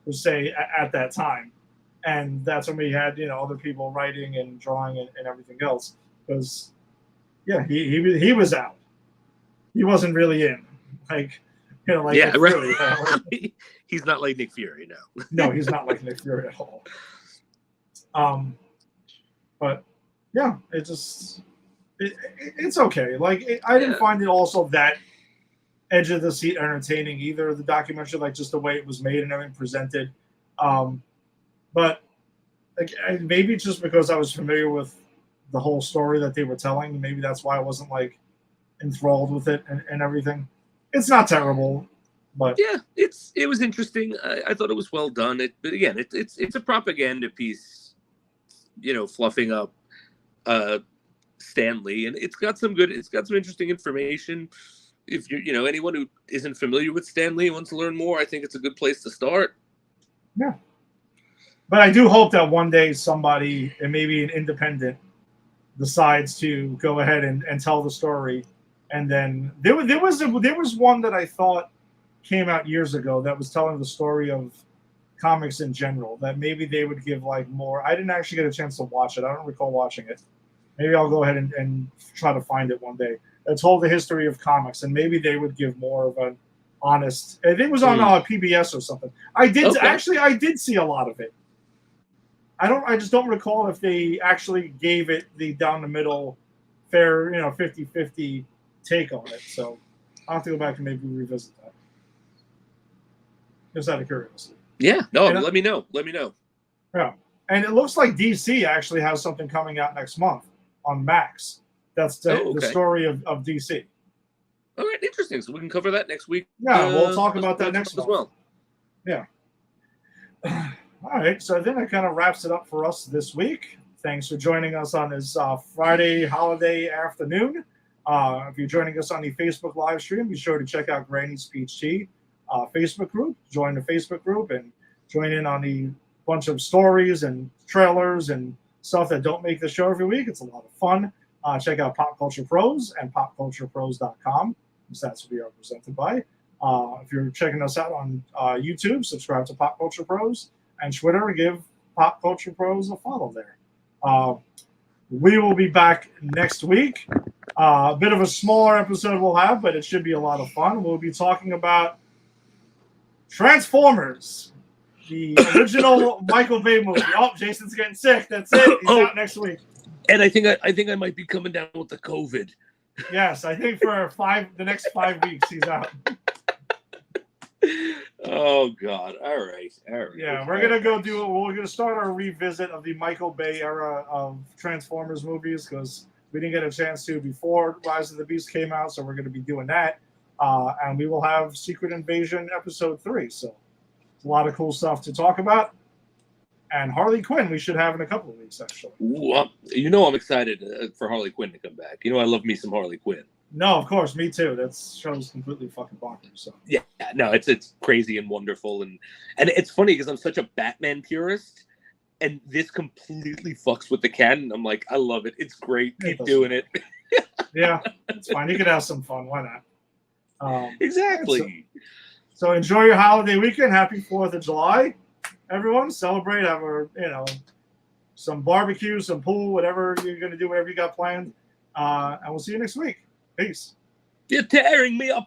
per se, at that time. And that's when we had, other people writing and drawing and everything else. Because, yeah, he was out. He wasn't really in. Like Nick Fury. He's not like Nick Fury, no. No, he's not like Nick Fury at all. But yeah, it's okay. Like I didn't find it also that edge of the seat entertaining either. The documentary, like just the way it was made and everything presented. But like maybe just because I was familiar with the whole story that they were telling, maybe that's why I wasn't like enthralled with it and everything. It's not terrible, but yeah, it was interesting. I thought it was well done. But again, it's a propaganda piece, fluffing up Stan Lee, and it's got some interesting information. If you're anyone who isn't familiar with Stan Lee and wants to learn more, I think it's a good place to start. Yeah. But I do hope that one day somebody, and maybe an independent, decides to go ahead and tell the story. And then there was one that I thought came out years ago that was telling the story of comics in general, that maybe they would give like more. I didn't actually get a chance to watch it. I don't recall watching it. Maybe I'll go ahead and try to find it one day. It told the history of comics, and maybe they would give more of an honest. I think it was on PBS or something. I did see a lot of it. I just don't recall if they actually gave it the down the middle, fair, 50-50 take on it. So I'll have to go back and maybe revisit that. Just out of curiosity. Yeah, no, let me know. Yeah, and it looks like DC actually has something coming out next month on Max. That's the story of DC. All right, interesting. So we can cover that next week. Yeah, we'll talk about that next month as well. Yeah. All right, so I think that kind of wraps it up for us this week. Thanks for joining us on this Friday holiday afternoon. If you're joining us on the Facebook live stream, be sure to check out Granny's Peach Tea Facebook group. Join the Facebook group and join in on the bunch of stories and trailers and stuff that don't make the show every week. It's a lot of fun. Check out Pop Culture Pros and popculturepros.com. That's what we are presented by. If you're checking us out on YouTube, subscribe to Pop Culture Pros. And Twitter, give Pop Culture Pros a follow there. We will be back next week. A bit of a smaller episode we'll have, but it should be a lot of fun. We'll be talking about Transformers, the original Michael Bay movie. Oh, Jason's getting sick. That's it. He's out next week. And I think I might be coming down with the COVID. Yes, I think for the next 5 weeks he's out. Oh God! All right. Yeah, we're gonna go do. We're gonna start our revisit of the Michael Bay era of Transformers movies because we didn't get a chance to before Rise of the Beast came out, so we're gonna be doing that. And we will have Secret Invasion Episode 3. So it's a lot of cool stuff to talk about. And Harley Quinn, we should have in a couple of weeks, actually. Ooh, I'm excited for Harley Quinn to come back. I love me some Harley Quinn. No, of course, me too. That show's completely fucking bonkers. So yeah, no, it's crazy and wonderful, and it's funny because I'm such a Batman purist, and this completely fucks with the canon. I'm like, I love it. It's great. Keep doing it. Yeah, it's fine. You can have some fun. Why not? Exactly. So enjoy your holiday weekend. Happy 4th of July, everyone. Celebrate. Have some barbecue, some pool, whatever you're gonna do, whatever you got planned. And we'll see you next week. Peace. You're tearing me up.